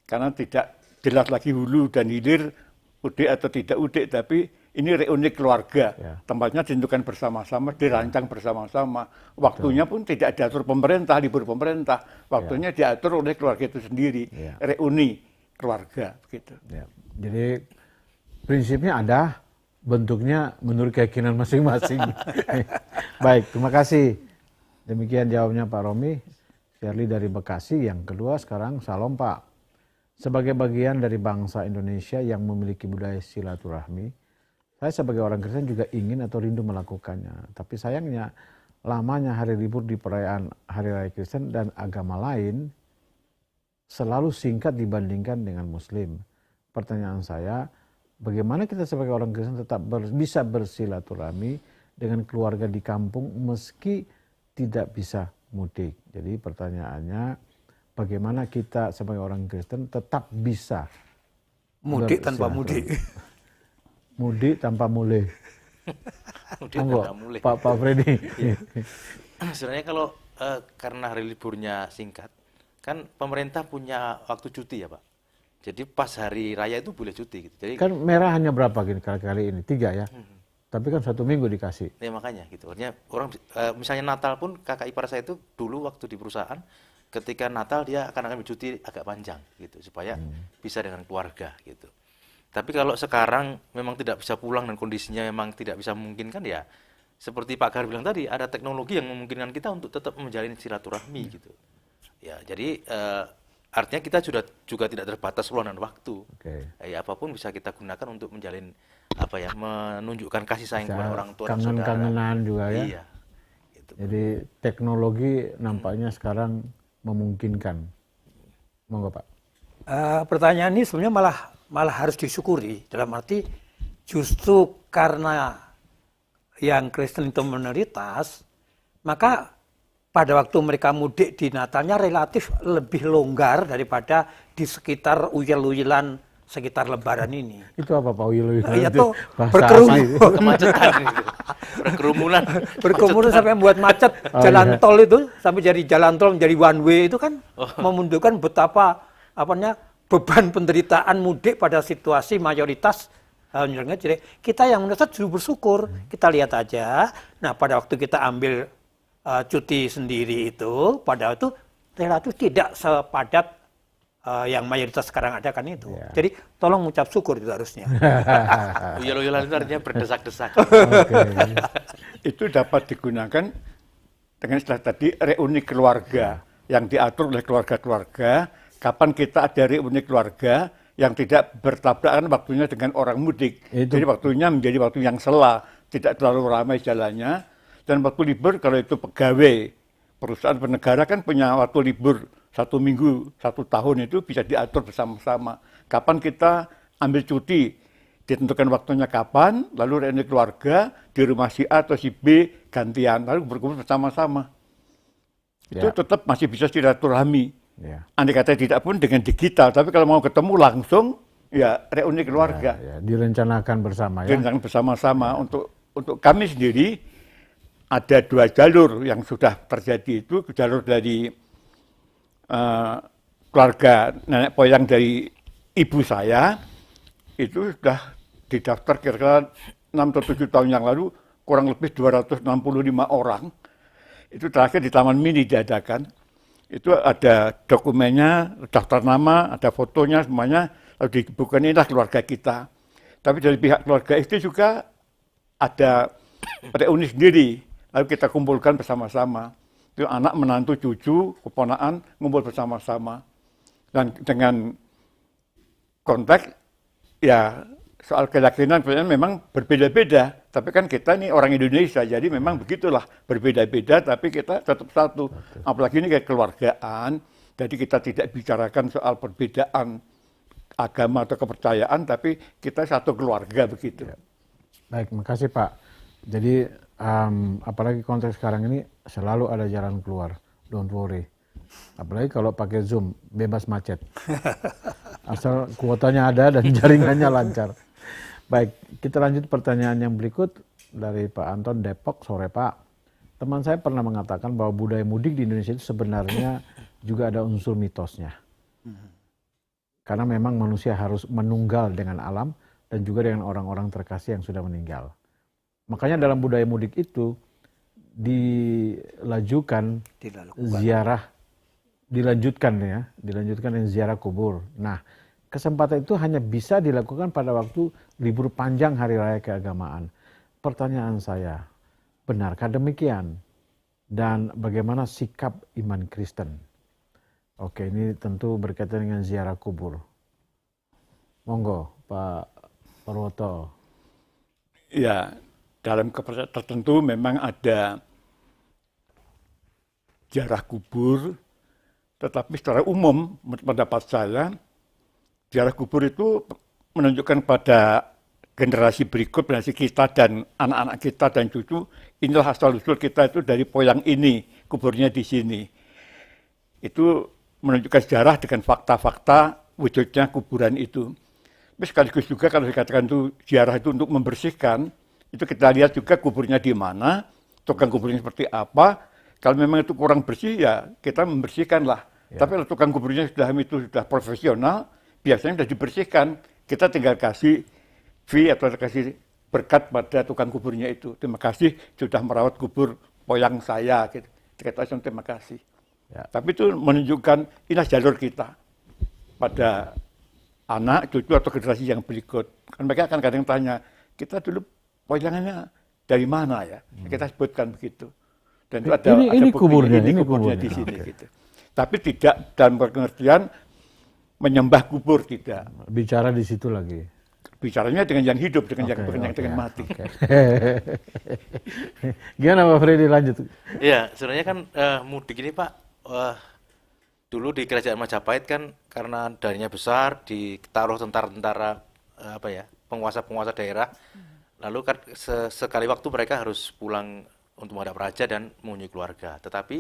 Karena tidak jelas lagi hulu dan hilir, udik atau tidak udik, tapi ini reuni keluarga. Ya. Tempatnya ditentukan bersama-sama, dirancang bersama-sama. Waktunya pun tidak diatur pemerintah, libur pemerintah. Waktunya diatur oleh keluarga itu sendiri. Ya. Reuni keluarga, begitu. Ya. Jadi prinsipnya ada, bentuknya menurut keyakinan masing-masing. Baik, terima kasih. Demikian jawabnya Pak Romi. Shirley dari Bekasi. Yang kedua sekarang, Salam Pak. Sebagai bagian dari bangsa Indonesia yang memiliki budaya silaturahmi, saya sebagai orang Kristen juga ingin atau rindu melakukannya. Tapi sayangnya lamanya hari libur di perayaan Hari Raya Kristen dan agama lain selalu singkat dibandingkan dengan Muslim. Pertanyaan saya, bagaimana kita sebagai orang Kristen tetap bisa bersilaturahmi dengan keluarga di kampung meski tidak bisa mudik? Jadi pertanyaannya, bagaimana kita sebagai orang Kristen tetap bisa Mudik tanpa mudik. Mudik tanpa mulai. Mudik Monggo, tanpa mulai. Pak Freddy. Sebenarnya kalau karena hari liburnya singkat, kan pemerintah punya waktu cuti ya Pak. Jadi pas hari raya itu boleh cuti gitu. Jadi Kan merah hanya berapa gini kali ini? 3 ya. Tapi kan 1 minggu dikasih. ya makanya gitu. Artinya orang misalnya Natal pun kakak ipar saya itu dulu waktu di perusahaan ketika Natal dia akan bercuti agak panjang gitu supaya bisa dengan keluarga gitu. Tapi kalau sekarang memang tidak bisa pulang dan kondisinya memang tidak bisa memungkinkan ya seperti Pak Gar bilang tadi ada teknologi yang memungkinkan kita untuk tetap menjalin silaturahmi gitu. Ya, jadi artinya kita juga tidak terbatas ruang dan waktu. Oke. Ya, apapun bisa kita gunakan untuk menjalin menunjukkan kasih sayang kepada orang tua dan saudara. Kangen-kangenan juga ya. Iya. Gitu. Jadi teknologi nampaknya sekarang memungkinkan. Monggo Pak. Pertanyaan ini sebenarnya malah harus disyukuri, dalam arti justru karena yang Kristen itu minoritas, maka pada waktu mereka mudik di Natalnya relatif lebih longgar daripada di sekitar uyel-uyelan sekitar Lebaran ini. Itu apa Pak Uyil? Iya tuh Kemacetan gitu. Berkerumun sampai membuat macet jalan tol itu, sampai jadi jalan tol menjadi one way itu kan menunjukkan betapa beban penderitaan mudik pada situasi mayoritas. Jadi kita yang menurut justru bersyukur. Kita lihat aja. Nah pada waktu kita ambil cuti sendiri itu, pada itu relatif tidak sepadat yang mayoritas sekarang ada kan itu. Ya. Jadi tolong ucap syukur itu harusnya. Uyel-uyelan itu artinya berdesak-desak. Oke. Itu dapat digunakan dengan istilah tadi reuni keluarga yang diatur oleh keluarga-keluarga. Kapan kita ada reuni keluarga yang tidak bertabrakan waktunya dengan orang mudik. Jadi waktunya menjadi waktu yang sela, tidak terlalu ramai jalannya. Dan waktu libur kalau itu pegawai perusahaan bernegara kan punya waktu libur 1 minggu, 1 tahun itu bisa diatur bersama-sama. Kapan kita ambil cuti, ditentukan waktunya kapan, lalu reuni keluarga di rumah si A atau si B gantian, lalu berkumpul bersama-sama. Itu tetap masih bisa silaturahmi. Andai kata tidak pun dengan digital, tapi kalau mau ketemu langsung, ya reuni keluarga. Direncanakan bersama ya. Direncanakan bersama-sama. Untuk kami sendiri ada 2 jalur yang sudah terjadi itu, jalur dari keluarga nenek moyang dari ibu saya itu sudah didaftar kira-kira 6 atau 7 tahun yang lalu, kurang lebih 265 orang. Itu terakhir di Taman Mini diadakan. Itu ada dokumennya, daftar nama, ada fotonya semuanya, lalu dibuka inilah keluarga kita. Tapi dari pihak keluarga itu juga ada reuni sendiri, lalu kita kumpulkan bersama-sama. Itu anak, menantu, cucu, keponakan ngumpul bersama-sama. Dan dengan konteks ya soal keyakinan memang berbeda-beda, tapi kan kita ini orang Indonesia, jadi memang begitulah, berbeda-beda, tapi kita tetap satu. Apalagi ini kayak keluargaan, jadi kita tidak bicarakan soal perbedaan agama atau kepercayaan, tapi kita satu keluarga begitu. Baik, makasih Pak. Jadi apalagi konteks sekarang ini selalu ada jalan keluar, don't worry. Apalagi kalau pakai Zoom, bebas macet. Asal kuotanya ada dan jaringannya lancar. Baik, kita lanjut pertanyaan yang berikut dari Pak Anton Depok. Sore Pak, teman saya pernah mengatakan bahwa budaya mudik di Indonesia itu sebenarnya juga ada unsur mitosnya. Karena memang manusia harus menunggal dengan alam dan juga dengan orang-orang terkasih yang sudah meninggal. Makanya dalam budaya mudik itu dilanjutkan dengan ziarah kubur. Nah, kesempatan itu hanya bisa dilakukan pada waktu libur panjang hari raya keagamaan. Pertanyaan saya, benarkah demikian? Dan bagaimana sikap iman Kristen? Oke, ini tentu berkaitan dengan ziarah kubur. Monggo, Pak Purwoto. Ya, dalam kepercayaan tertentu memang ada ziarah kubur, tetapi secara umum menurut pendapat saya, ziarah kubur itu menunjukkan pada generasi berikut, generasi kita dan anak-anak kita dan cucu, inilah asal-usul kita itu dari poyang ini, kuburnya di sini. Itu menunjukkan sejarah dengan fakta-fakta wujudnya kuburan itu. Tapi sekaligus juga kalau dikatakan itu ziarah itu untuk membersihkan, itu kita lihat juga kuburnya di mana, tukang kuburnya seperti apa. Kalau memang itu kurang bersih, ya kita membersihkanlah. Ya. Tapi kalau tukang kuburnya sudah profesional, biasanya sudah dibersihkan. Kita tinggal kasih fee atau kasih berkat pada tukang kuburnya itu. Terima kasih sudah merawat kubur poyang saya. Kita terima kasih. Ya. Tapi itu menunjukkan inilah jalur kita pada anak, cucu atau generasi yang berikut. Kan mereka akan kadang tanya, kita dulu poyangannya dari mana ya? Kita sebutkan begitu. Dan itu ada kuburnya, ini kuburnya di sini. Okay. Gitu. Tapi tidak dalam pengertian menyembah kubur, tidak. Bicara di situ lagi. Bicaranya dengan yang hidup, dengan yang mati. Okay. Gimana Pak Freddy, lanjut? Iya, sebenarnya kan mudik ini Pak, dulu di Kerajaan Majapahit kan karena dananya besar, ditaruh tentara-tentara penguasa-penguasa daerah. Lalu kan sekali waktu mereka harus pulang untuk menghadap raja dan mengunjungi keluarga. Tetapi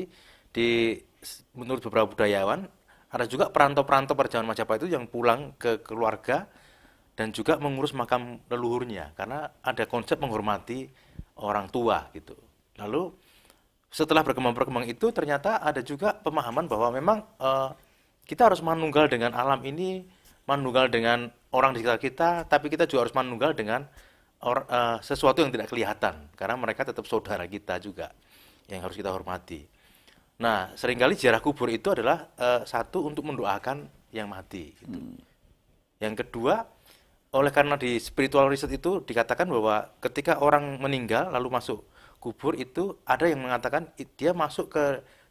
menurut beberapa budayawan, ada juga perantau-perantau pada zaman Majapahit itu yang pulang ke keluarga dan juga mengurus makam leluhurnya, karena ada konsep menghormati orang tua gitu. Lalu setelah berkembang itu ternyata ada juga pemahaman bahwa memang kita harus manunggal dengan alam ini, manunggal dengan orang di sekitar kita, tapi kita juga harus manunggal dengan sesuatu yang tidak kelihatan, karena mereka tetap saudara kita juga yang harus kita hormati. Nah, seringkali ziarah kubur itu adalah satu untuk mendoakan yang mati. Gitu. Yang kedua, oleh karena di spiritual research itu dikatakan bahwa ketika orang meninggal lalu masuk kubur itu ada yang mengatakan dia masuk ke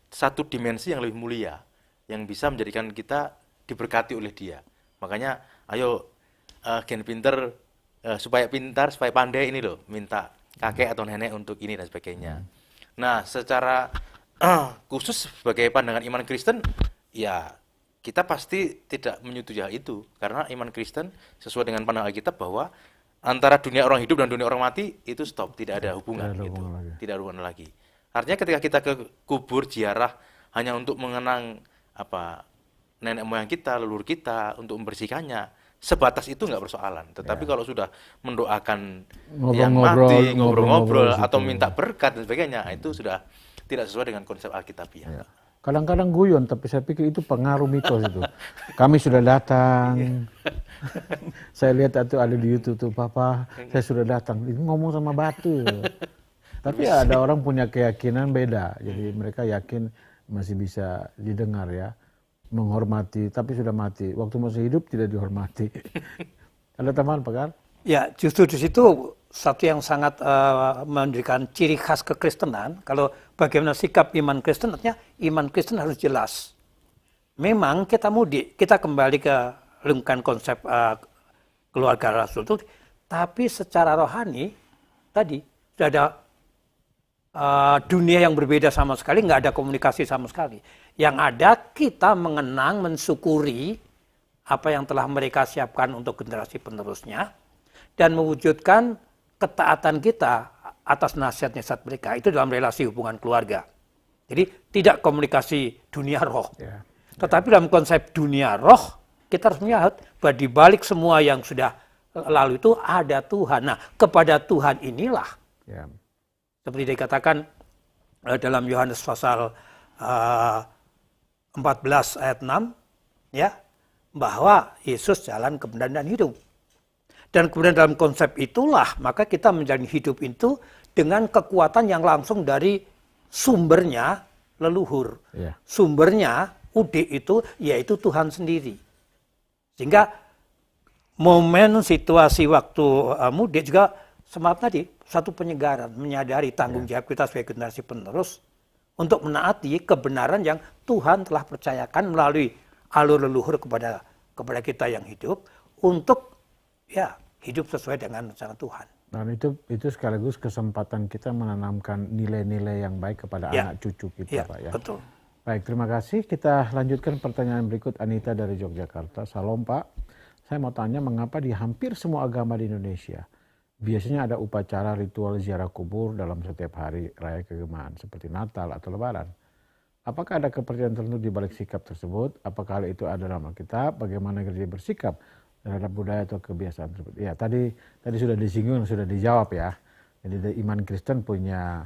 satu dimensi yang lebih mulia, yang bisa menjadikan kita diberkati oleh dia. Makanya, ayo gen pinter, supaya pintar, supaya pandai ini loh, minta kakek atau nenek untuk ini dan sebagainya. Nah, secara khusus sebagai pandangan iman Kristen, ya kita pasti tidak menyetujui hal itu, karena iman Kristen sesuai dengan pandangan Alkitab bahwa antara dunia orang hidup dan dunia orang mati itu stop, tidak ada hubungan gitu, tidak ada hubungan lagi. Artinya ketika kita ke kubur ziarah hanya untuk mengenang nenek moyang kita, leluhur kita, untuk membersihkannya, sebatas itu nggak persoalan. Tetapi kalau sudah mendoakan yang mati, ngobrol-ngobrol atau minta berkat dan sebagainya, itu sudah tidak sesuai dengan konsep Alkitabiah. Ya. Kadang-kadang guyon, tapi saya pikir itu pengaruh mitos itu. Kami sudah datang. Saya lihat itu ada di YouTube tuh, Papa, saya sudah datang. Itu ngomong sama batu. Tapi ada orang punya keyakinan beda. Jadi mereka yakin masih bisa didengar ya. Menghormati, tapi sudah mati. Waktu masih hidup tidak dihormati. Ada tambahan, Pak Kar? Ya, justru di situ satu yang sangat menunjukkan ciri khas kekristenan. Kalau bagaimana sikap iman Kristen, artinya iman Kristen harus jelas. Memang kita mudik, kita kembali ke lingkungan konsep keluarga Rasul itu, tapi secara rohani tadi sudah ada dunia yang berbeda sama sekali, nggak ada komunikasi sama sekali. Yang ada kita mengenang, mensyukuri apa yang telah mereka siapkan untuk generasi penerusnya, dan mewujudkan ketaatan kita atas nasihat-nasihat mereka itu dalam relasi hubungan keluarga. Jadi tidak komunikasi dunia roh. Tetapi dalam konsep dunia roh, kita harus melihat bahwa di balik semua yang sudah lalu itu ada Tuhan. Nah, kepada Tuhan inilah, seperti dikatakan dalam Yohanes pasal 14 ayat 6, ya, bahwa Yesus jalan kebenaran dan hidup. Dan kemudian dalam konsep itulah, maka kita menjalani hidup itu dengan kekuatan yang langsung dari sumbernya leluhur. Sumbernya UD itu, yaitu Tuhan sendiri. Sehingga momen situasi waktu mudik juga semangat tadi, satu penyegaran, menyadari tanggung jawab kita sebagai generasi penerus untuk menaati kebenaran yang Tuhan telah percayakan melalui alur leluhur kepada kita yang hidup, untuk hidup sesuai dengan rencana Tuhan. Dan itu sekaligus kesempatan kita menanamkan nilai-nilai yang baik kepada anak cucu kita, Pak ya. Betul. Baik, terima kasih. Kita lanjutkan pertanyaan berikut, Anita dari Yogyakarta. Salam Pak, saya mau tanya mengapa di hampir semua agama di Indonesia biasanya ada upacara ritual ziarah kubur dalam setiap hari raya keagamaan seperti Natal atau Lebaran. Apakah ada kepercayaan tertentu di balik sikap tersebut? Apakah hal itu ada dalam Alkitab? Bagaimana gereja bersikap terhadap budaya atau kebiasaan tersebut? Ya, tadi sudah disinggung, sudah dijawab ya. Jadi iman Kristen punya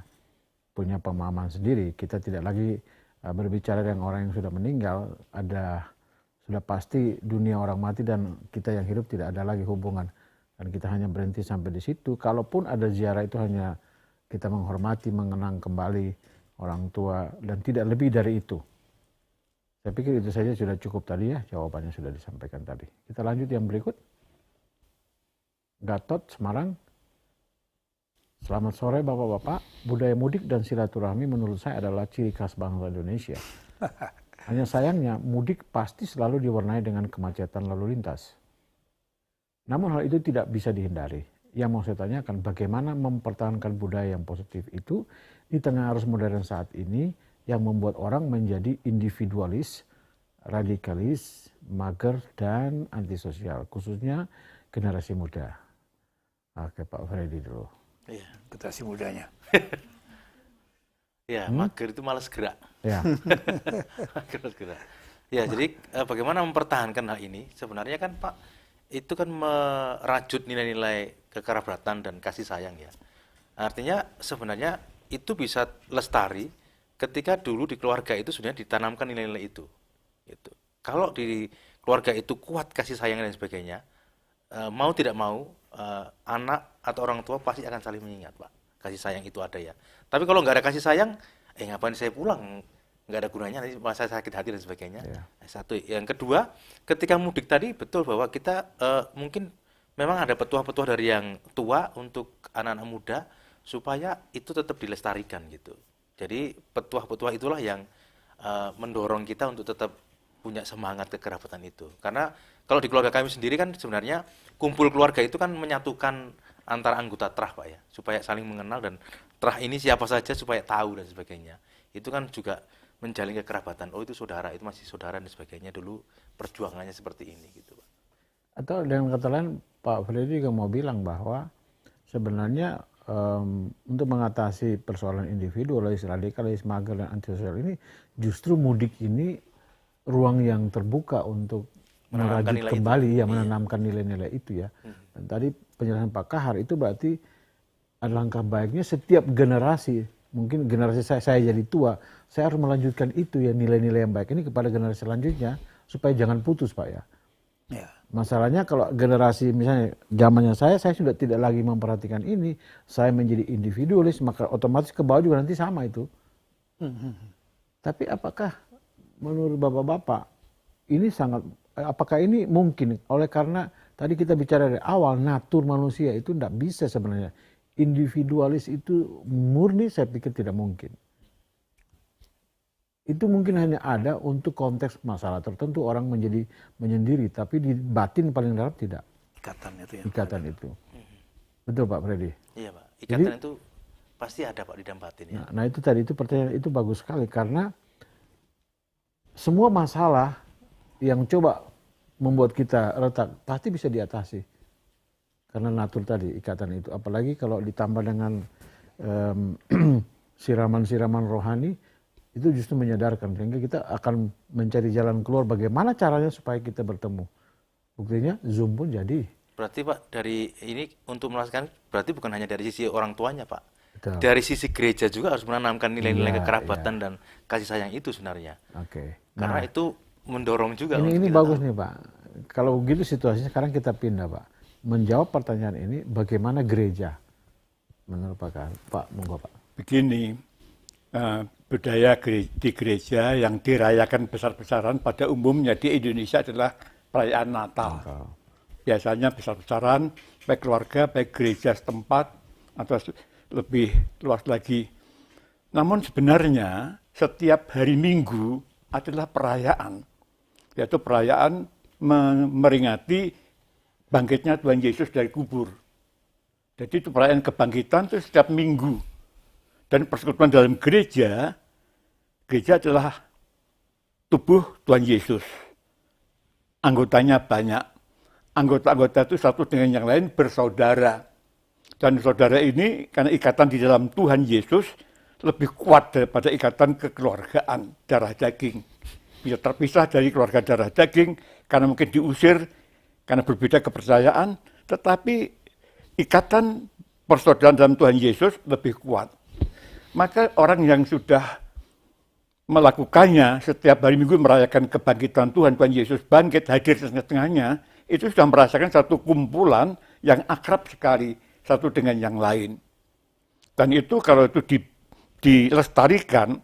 pemahaman sendiri. Kita tidak lagi berbicara dengan orang yang sudah meninggal. Sudah pasti dunia orang mati dan kita yang hidup tidak ada lagi hubungan. Dan kita hanya berhenti sampai di situ. Kalaupun ada ziarah itu hanya kita menghormati, mengenang kembali orang tua, dan tidak lebih dari itu. Saya pikir itu saja sudah cukup tadi ya, jawabannya sudah disampaikan tadi. Kita lanjut yang berikut. Gatot, Semarang. Selamat sore Bapak-Bapak. Budaya mudik dan silaturahmi menurut saya adalah ciri khas bangsa Indonesia. Hanya sayangnya mudik pasti selalu diwarnai dengan kemacetan lalu lintas. Namun hal itu tidak bisa dihindari. Yang mau saya tanyakan, bagaimana mempertahankan budaya yang positif itu di tengah arus modern saat ini yang membuat orang menjadi individualis, radikalis, mager, dan antisosial, khususnya generasi muda. Oke, Pak Freddy dulu. Iya, generasi mudanya. Ya, mager itu malas gerak. Ya. Mager gerak. Ya, jadi bagaimana mempertahankan hal ini? Sebenarnya kan Pak, itu kan merajut nilai-nilai kekerabatan dan kasih sayang ya. Artinya sebenarnya itu bisa lestari ketika dulu di keluarga itu sebenarnya ditanamkan nilai-nilai itu. Gitu. Kalau di keluarga itu kuat kasih sayang dan sebagainya, mau tidak mau anak atau orang tua pasti akan saling mengingat, Pak. Kasih sayang itu ada ya. Tapi kalau nggak ada kasih sayang, ngapain saya pulang? Nggak ada gunanya, nanti malah saya sakit hati dan sebagainya. Ya. Satu. Yang kedua, ketika mudik tadi betul bahwa kita mungkin memang ada petuah-petuah dari yang tua untuk anak-anak muda supaya itu tetap dilestarikan gitu. Jadi petuah-petuah itulah yang mendorong kita untuk tetap punya semangat kekerabatan itu. Karena kalau di keluarga kami sendiri kan sebenarnya kumpul keluarga itu kan menyatukan antara anggota terah Pak ya, supaya saling mengenal dan terah ini siapa saja supaya tahu dan sebagainya. Itu kan juga menjalin kekerabatan. Oh itu saudara, itu masih saudara dan sebagainya, dulu perjuangannya seperti ini gitu Pak. Atau dengan kata lain Pak Freddy juga mau bilang bahwa sebenarnya untuk mengatasi persoalan individualis, radikalis, mager, dan antisosial ini, justru mudik ini ruang yang terbuka untuk merajut kembali, ya menanamkan nilai-nilai itu ya. Dan tadi penjelasan Pak Kahar itu berarti alangkah baiknya setiap generasi, mungkin generasi saya jadi tua, saya harus melanjutkan itu ya, nilai-nilai yang baik ini kepada generasi selanjutnya, supaya jangan putus Pak ya. Ya. Masalahnya kalau generasi misalnya zamannya saya sudah tidak lagi memperhatikan ini, saya menjadi individualis, maka otomatis ke bawah juga nanti sama itu. Tapi apakah menurut bapak-bapak ini apakah ini mungkin? Oleh karena tadi kita bicara dari awal, natur manusia itu tidak bisa sebenarnya. Individualis itu murni saya pikir tidak mungkin. Itu mungkin hanya ada untuk konteks masalah tertentu, orang menjadi menyendiri, tapi di batin paling dalam tidak. Ikatan itu ya. Ikatan itu. Betul Pak Freddy? Iya Pak, ikatan itu pasti ada Pak di dalam batin ya. Nah itu tadi, itu pertanyaan itu bagus sekali, karena semua masalah yang coba membuat kita retak pasti bisa diatasi. Karena natur tadi, ikatan itu. Apalagi kalau ditambah dengan siraman-siraman rohani, itu justru menyadarkan, sehingga kita akan mencari jalan keluar bagaimana caranya supaya kita bertemu. Buktinya Zoom pun jadi. Berarti Pak, dari ini untuk melaksanakan berarti bukan hanya dari sisi orang tuanya Pak. Betul. Dari sisi gereja juga harus menanamkan nilai-nilai Iya, kekerabatan dan kasih sayang itu sebenarnya. Oke. Karena itu mendorong juga. Ini kita bagus tahu. nih Pak. Kalau begitu situasinya sekarang kita pindah Pak. Menjawab pertanyaan ini, bagaimana gereja? Menurut Pak monggo Pak. Begini, budaya di gereja yang dirayakan besar-besaran pada umumnya di Indonesia adalah perayaan Natal. Biasanya besar-besaran, baik keluarga, baik gereja setempat, atau lebih luas lagi. Namun sebenarnya setiap hari Minggu adalah perayaan, yaitu perayaan memperingati bangkitnya Tuhan Yesus dari kubur. Jadi itu perayaan kebangkitan itu setiap minggu. Dan persekutuan dalam gereja adalah tubuh Tuhan Yesus. Anggotanya banyak. Anggota-anggota itu satu dengan yang lain bersaudara. Dan saudara ini karena ikatan di dalam Tuhan Yesus lebih kuat daripada ikatan kekeluargaan darah daging. Bisa terpisah dari keluarga darah daging karena mungkin diusir, karena berbeda kepercayaan, tetapi ikatan persaudaraan dalam Tuhan Yesus lebih kuat. Maka orang yang sudah melakukannya setiap hari Minggu merayakan kebangkitan Tuhan Yesus bangkit, hadir di tengah-tengahnya, itu sudah merasakan satu kumpulan yang akrab sekali satu dengan yang lain. Dan itu kalau itu dilestarikan,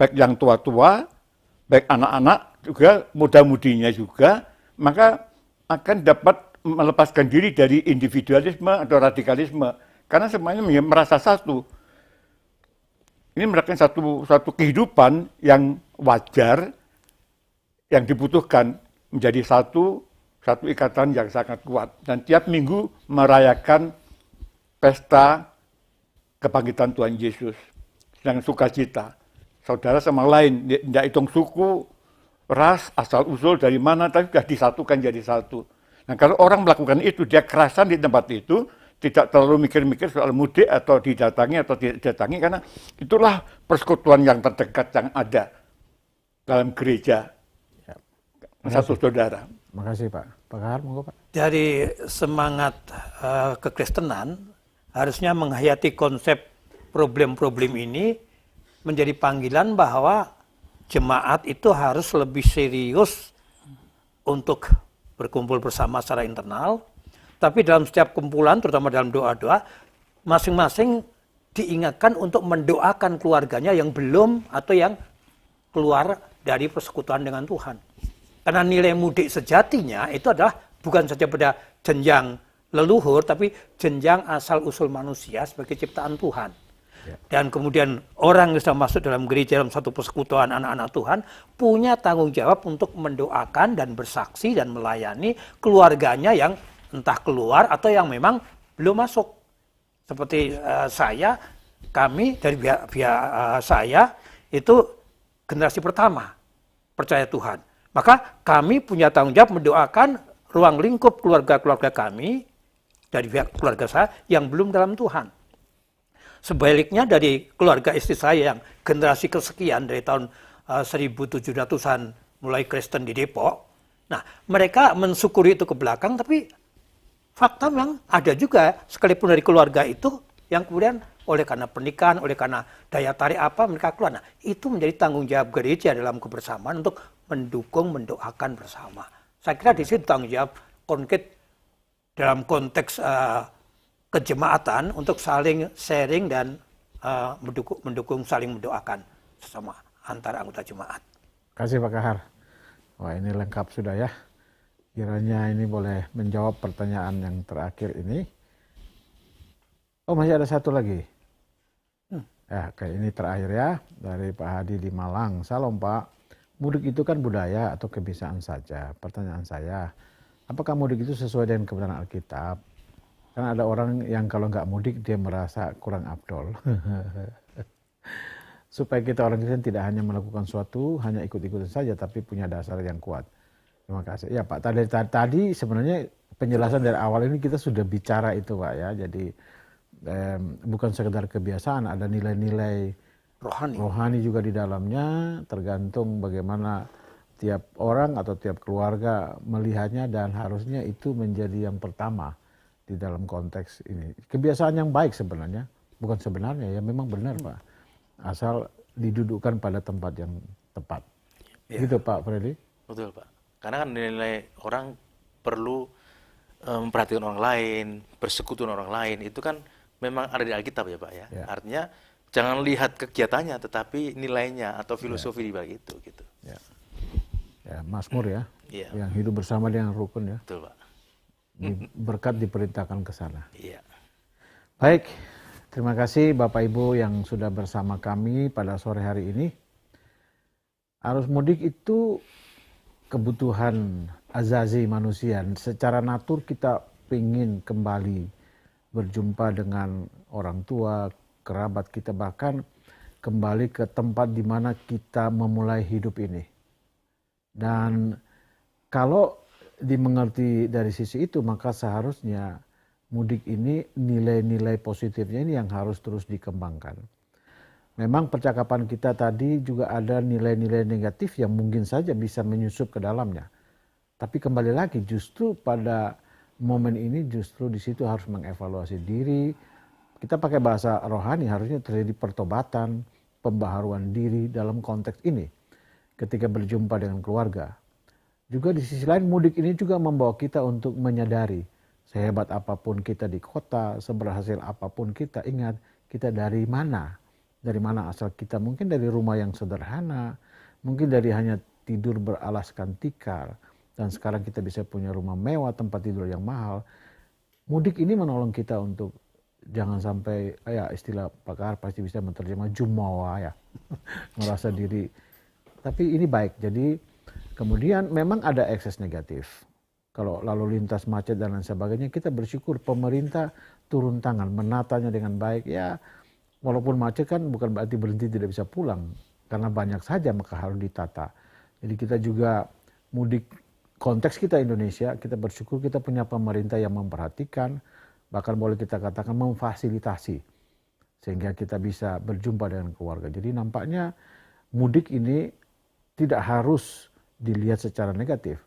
baik yang tua-tua, baik anak-anak juga, muda-mudinya juga, maka akan dapat melepaskan diri dari individualisme atau radikalisme. Karena semuanya merasa satu. Ini merupakan satu kehidupan yang wajar, yang dibutuhkan menjadi satu ikatan yang sangat kuat. Dan tiap minggu merayakan pesta kebangkitan Tuhan Yesus dengan sukacita. Saudara sama lain, tidak hitung suku, ras, asal-usul dari mana, tapi sudah disatukan jadi satu. Nah kalau orang melakukan itu, dia kerasan di tempat itu, tidak terlalu mikir-mikir soal mudik atau didatangi atau tidak didatangi, karena itulah persekutuan yang terdekat yang ada dalam gereja. Satu saudara. Makasih Pak. Pak Kahar, monggo Pak. Dari semangat kekristenan, harusnya menghayati konsep problem-problem ini menjadi panggilan bahwa jemaat itu harus lebih serius untuk berkumpul bersama secara internal, tapi dalam setiap kumpulan, terutama dalam doa-doa, masing-masing diingatkan untuk mendoakan keluarganya yang belum atau yang keluar dari persekutuan dengan Tuhan. Karena nilai mudik sejatinya itu adalah bukan saja pada jenjang leluhur, tapi jenjang asal-usul manusia sebagai ciptaan Tuhan. Dan kemudian orang yang sudah masuk dalam gereja, dalam satu persekutuan anak-anak Tuhan, punya tanggung jawab untuk mendoakan dan bersaksi dan melayani keluarganya yang entah keluar atau yang memang belum masuk. Seperti kami dari pihak saya itu generasi pertama percaya Tuhan. Maka kami punya tanggung jawab mendoakan ruang lingkup keluarga-keluarga kami dari pihak keluarga saya yang belum dalam Tuhan. Sebaliknya dari keluarga istri saya yang generasi kesekian dari tahun 1700-an mulai Kristen di Depok. Nah, mereka mensyukuri itu ke belakang, tapi fakta memang ada juga sekalipun dari keluarga itu yang kemudian oleh karena pernikahan, oleh karena daya tarik apa mereka keluar. Nah, itu menjadi tanggung jawab gereja dalam kebersamaan untuk mendukung, mendoakan bersama. Saya kira di situ tanggung jawab konkret dalam konteks kejemaatan untuk saling sharing dan mendukung saling mendoakan sesama antara anggota jemaat. Terima kasih Pak Kahar. Wah, ini lengkap sudah ya. Kiranya ini boleh menjawab pertanyaan yang terakhir ini. Oh, masih ada satu lagi. Ya, kayak ini terakhir ya, dari Pak Hadi di Malang. Salam Pak, mudik itu kan budaya atau kebiasaan saja. Pertanyaan saya, apakah mudik itu sesuai dengan kebenaran Alkitab? Karena ada orang yang kalau nggak mudik dia merasa kurang afdol. Supaya kita orang Kristen tidak hanya melakukan suatu, hanya ikut-ikutan saja, tapi punya dasar yang kuat. Terima kasih. Ya Pak, tadi sebenarnya penjelasan dari awal ini kita sudah bicara itu Pak ya. Jadi bukan sekedar kebiasaan, ada nilai-nilai rohani juga di dalamnya, tergantung bagaimana tiap orang atau tiap keluarga melihatnya dan harusnya itu menjadi yang pertama di dalam konteks ini. Kebiasaan yang baik sebenarnya, bukan sebenarnya ya memang benar Pak, asal didudukkan pada tempat yang tepat. Ya. Gitu Pak Freddy? Betul Pak, karena kan nilai orang perlu memperhatikan orang lain, bersekutu dengan orang lain, itu kan memang ada di Alkitab ya Pak ya. Artinya jangan lihat kegiatannya, tetapi nilainya atau filosofi di balik itu gitu. Ya, Mazmur ya, yang hidup bersama dengan rukun ya. Betul Pak. Berkat diperintahkan ke sana. Iya. Baik, terima kasih Bapak Ibu yang sudah bersama kami pada sore hari ini. Arus mudik itu kebutuhan azazi manusia. Secara natur kita ingin kembali berjumpa dengan orang tua, kerabat kita, bahkan kembali ke tempat di mana kita memulai hidup ini. Dan kalau dimengerti dari sisi itu, maka seharusnya mudik ini nilai-nilai positifnya ini yang harus terus dikembangkan. Memang percakapan kita tadi juga ada nilai-nilai negatif yang mungkin saja bisa menyusup ke dalamnya. Tapi kembali lagi justru pada momen ini justru di situ harus mengevaluasi diri. Kita pakai bahasa rohani, harusnya terjadi pertobatan, pembaharuan diri dalam konteks ini ketika berjumpa dengan keluarga. Juga di sisi lain mudik ini juga membawa kita untuk menyadari sehebat apapun kita di kota, seberhasil apapun kita, ingat kita dari mana asal kita. Mungkin dari rumah yang sederhana, mungkin dari hanya tidur beralaskan tikar, dan sekarang kita bisa punya rumah mewah, tempat tidur yang mahal. Mudik ini menolong kita untuk jangan sampai, ya istilah Pak Kahar pasti bisa menerjemah jumawa ya, merasa diri. Tapi ini baik, jadi kemudian memang ada ekses negatif. Kalau lalu lintas macet dan lain sebagainya, kita bersyukur pemerintah turun tangan, menatanya dengan baik. Ya, walaupun macet kan bukan berarti berhenti tidak bisa pulang. Karena banyak saja maka harus ditata. Jadi kita juga mudik, konteks kita Indonesia, kita bersyukur kita punya pemerintah yang memperhatikan, bahkan boleh kita katakan memfasilitasi. Sehingga kita bisa berjumpa dengan keluarga. Jadi nampaknya mudik ini tidak harus dilihat secara negatif,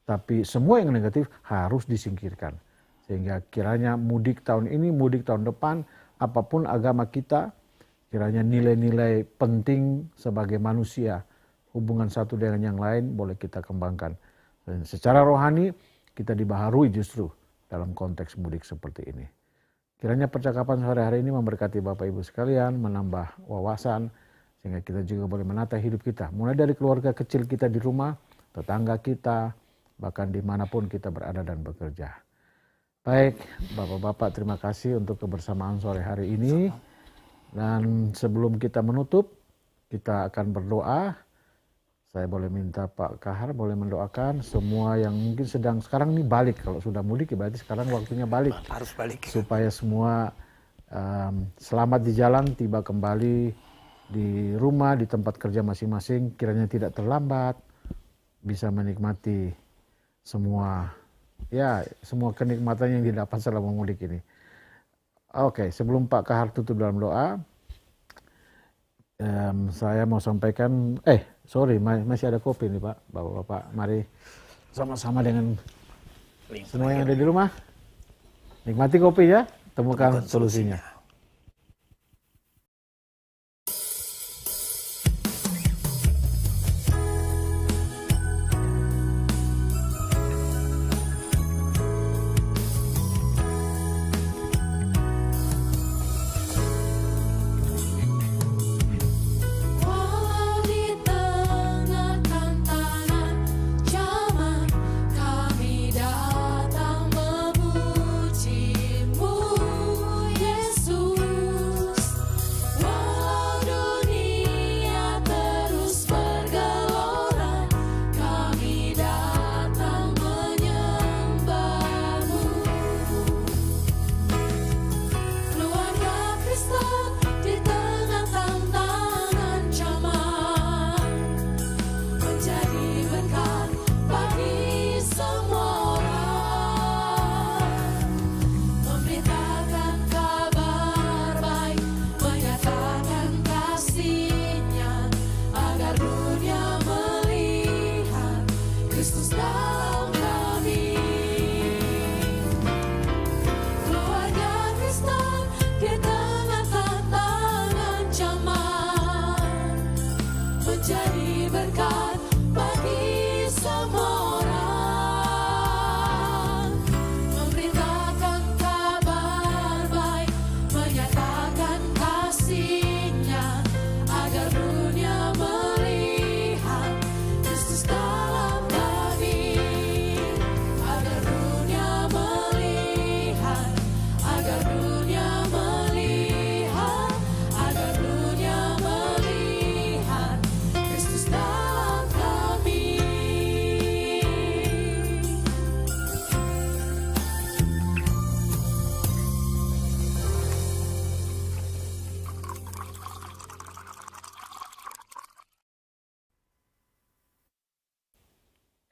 tapi semua yang negatif harus disingkirkan. Sehingga kiranya mudik tahun ini, mudik tahun depan, apapun agama kita, kiranya nilai-nilai penting sebagai manusia, hubungan satu dengan yang lain boleh kita kembangkan. Dan secara rohani kita dibaharui justru dalam konteks mudik seperti ini. Kiranya percakapan sore hari ini memberkati Bapak Ibu sekalian, menambah wawasan, sehingga kita juga boleh menata hidup kita. Mulai dari keluarga kecil kita di rumah, tetangga kita, bahkan dimanapun kita berada dan bekerja. Baik, Bapak-Bapak, terima kasih untuk kebersamaan sore hari ini. Dan sebelum kita menutup, kita akan berdoa. Saya boleh minta Pak Kahar boleh mendoakan semua yang mungkin sedang sekarang ini balik. Kalau sudah mudik berarti sekarang waktunya balik. Harus balik. Supaya semua selamat di jalan, tiba kembali di rumah, di tempat kerja masing-masing, kiranya tidak terlambat, bisa menikmati semua kenikmatan yang didapat selama mudik ini. Oke, sebelum Pak Kahar tutup dalam doa, saya mau sampaikan, masih ada kopi nih Pak, Bapak-Bapak, mari sama-sama dengan semua yang ada di rumah, nikmati kopi ya, temukan solusinya.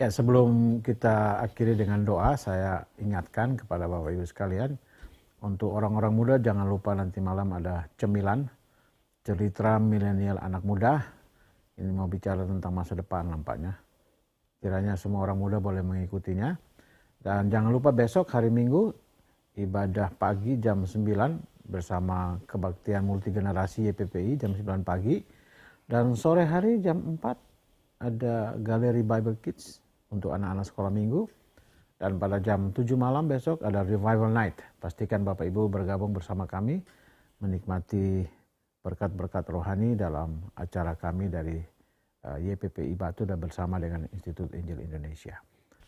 Ya, sebelum kita akhiri dengan doa, saya ingatkan kepada Bapak Ibu sekalian, untuk orang-orang muda jangan lupa nanti malam ada cemilan, cerita milenial anak muda. Ini mau bicara tentang masa depan nampaknya. Kiranya semua orang muda boleh mengikutinya. Dan jangan lupa besok hari Minggu, ibadah pagi jam 9 bersama kebaktian multigenerasi YPPI jam 9 pagi. Dan sore hari jam 4 ada galeri Bible Kids untuk anak-anak sekolah minggu. Dan pada jam 7 malam besok ada Revival Night. Pastikan Bapak Ibu bergabung bersama kami menikmati berkat-berkat rohani dalam acara kami dari YPPI Batu dan bersama dengan Institut Injil Indonesia.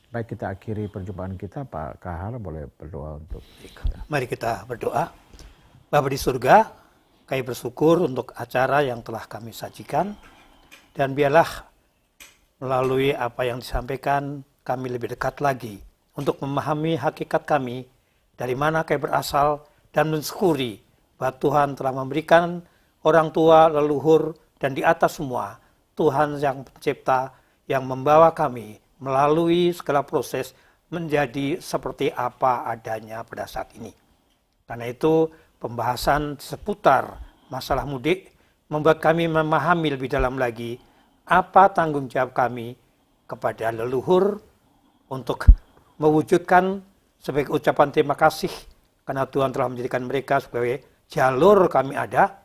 Baik, kita akhiri perjumpaan kita. Pak Kahar boleh berdoa untuk kita. Mari kita berdoa. Bapa di surga, kami bersyukur untuk acara yang telah kami sajikan. Dan biarlah melalui apa yang disampaikan, kami lebih dekat lagi untuk memahami hakikat kami, dari mana kami berasal, dan mensyukuri bahwa Tuhan telah memberikan orang tua, leluhur, dan di atas semua, Tuhan yang pencipta, yang membawa kami melalui segala proses menjadi seperti apa adanya pada saat ini. Karena itu, pembahasan seputar masalah mudik membuat kami memahami lebih dalam lagi apa tanggung jawab kami kepada leluhur untuk mewujudkan sebagai ucapan terima kasih karena Tuhan telah menjadikan mereka sebagai jalur kami ada,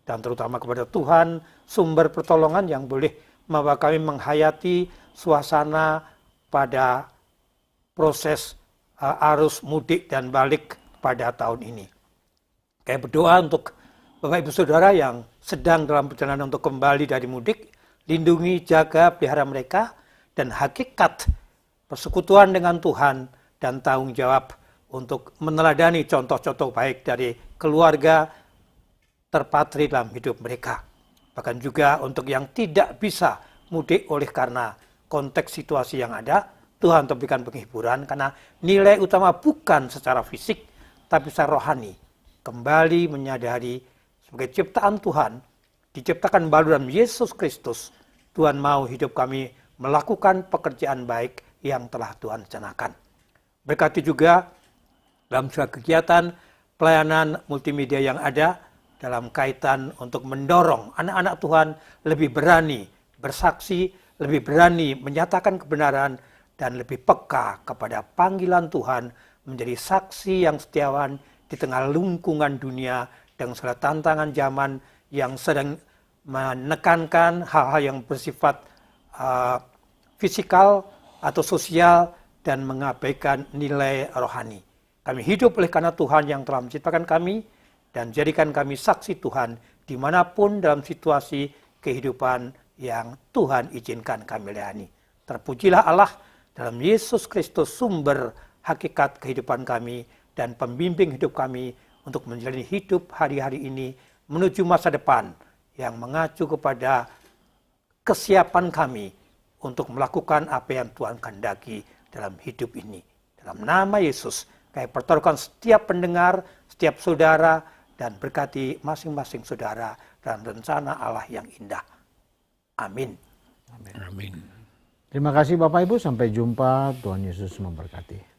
dan terutama kepada Tuhan sumber pertolongan yang boleh membawa kami menghayati suasana pada proses arus mudik dan balik pada tahun ini. Kami berdoa untuk Bapak Ibu Saudara yang sedang dalam perjalanan untuk kembali dari mudik, lindungi, jaga, pelihara mereka, dan hakikat persekutuan dengan Tuhan dan tanggung jawab untuk meneladani contoh-contoh baik dari keluarga terpatri dalam hidup mereka. Bahkan juga untuk yang tidak bisa mudik oleh karena konteks situasi yang ada, Tuhan berikan penghiburan karena nilai utama bukan secara fisik, tapi secara rohani. Kembali menyadari sebagai ciptaan Tuhan, diciptakan baru dalam Yesus Kristus, Tuhan mau hidup kami melakukan pekerjaan baik yang telah Tuhan rencanakan. Berkati juga dalam segala kegiatan pelayanan multimedia yang ada dalam kaitan untuk mendorong anak-anak Tuhan lebih berani bersaksi, lebih berani menyatakan kebenaran, dan lebih peka kepada panggilan Tuhan menjadi saksi yang setiawan di tengah lingkungan dunia dengan segala tantangan zaman yang sedang menekankan hal-hal yang bersifat fisikal atau sosial dan mengabaikan nilai rohani. Kami hidup oleh karena Tuhan yang telah menciptakan kami dan jadikan kami saksi Tuhan dimanapun dalam situasi kehidupan yang Tuhan izinkan kami layani. Terpujilah Allah dalam Yesus Kristus, sumber hakikat kehidupan kami dan pembimbing hidup kami untuk menjalani hidup hari-hari ini menuju masa depan yang mengacu kepada kesiapan kami untuk melakukan apa yang Tuhan kehendaki dalam hidup ini. Dalam nama Yesus, kami pertaruhkan setiap pendengar, setiap saudara, dan berkati masing-masing saudara dalam rencana Allah yang indah. Amin. Amin. Terima kasih Bapak Ibu, sampai jumpa. Tuhan Yesus memberkati.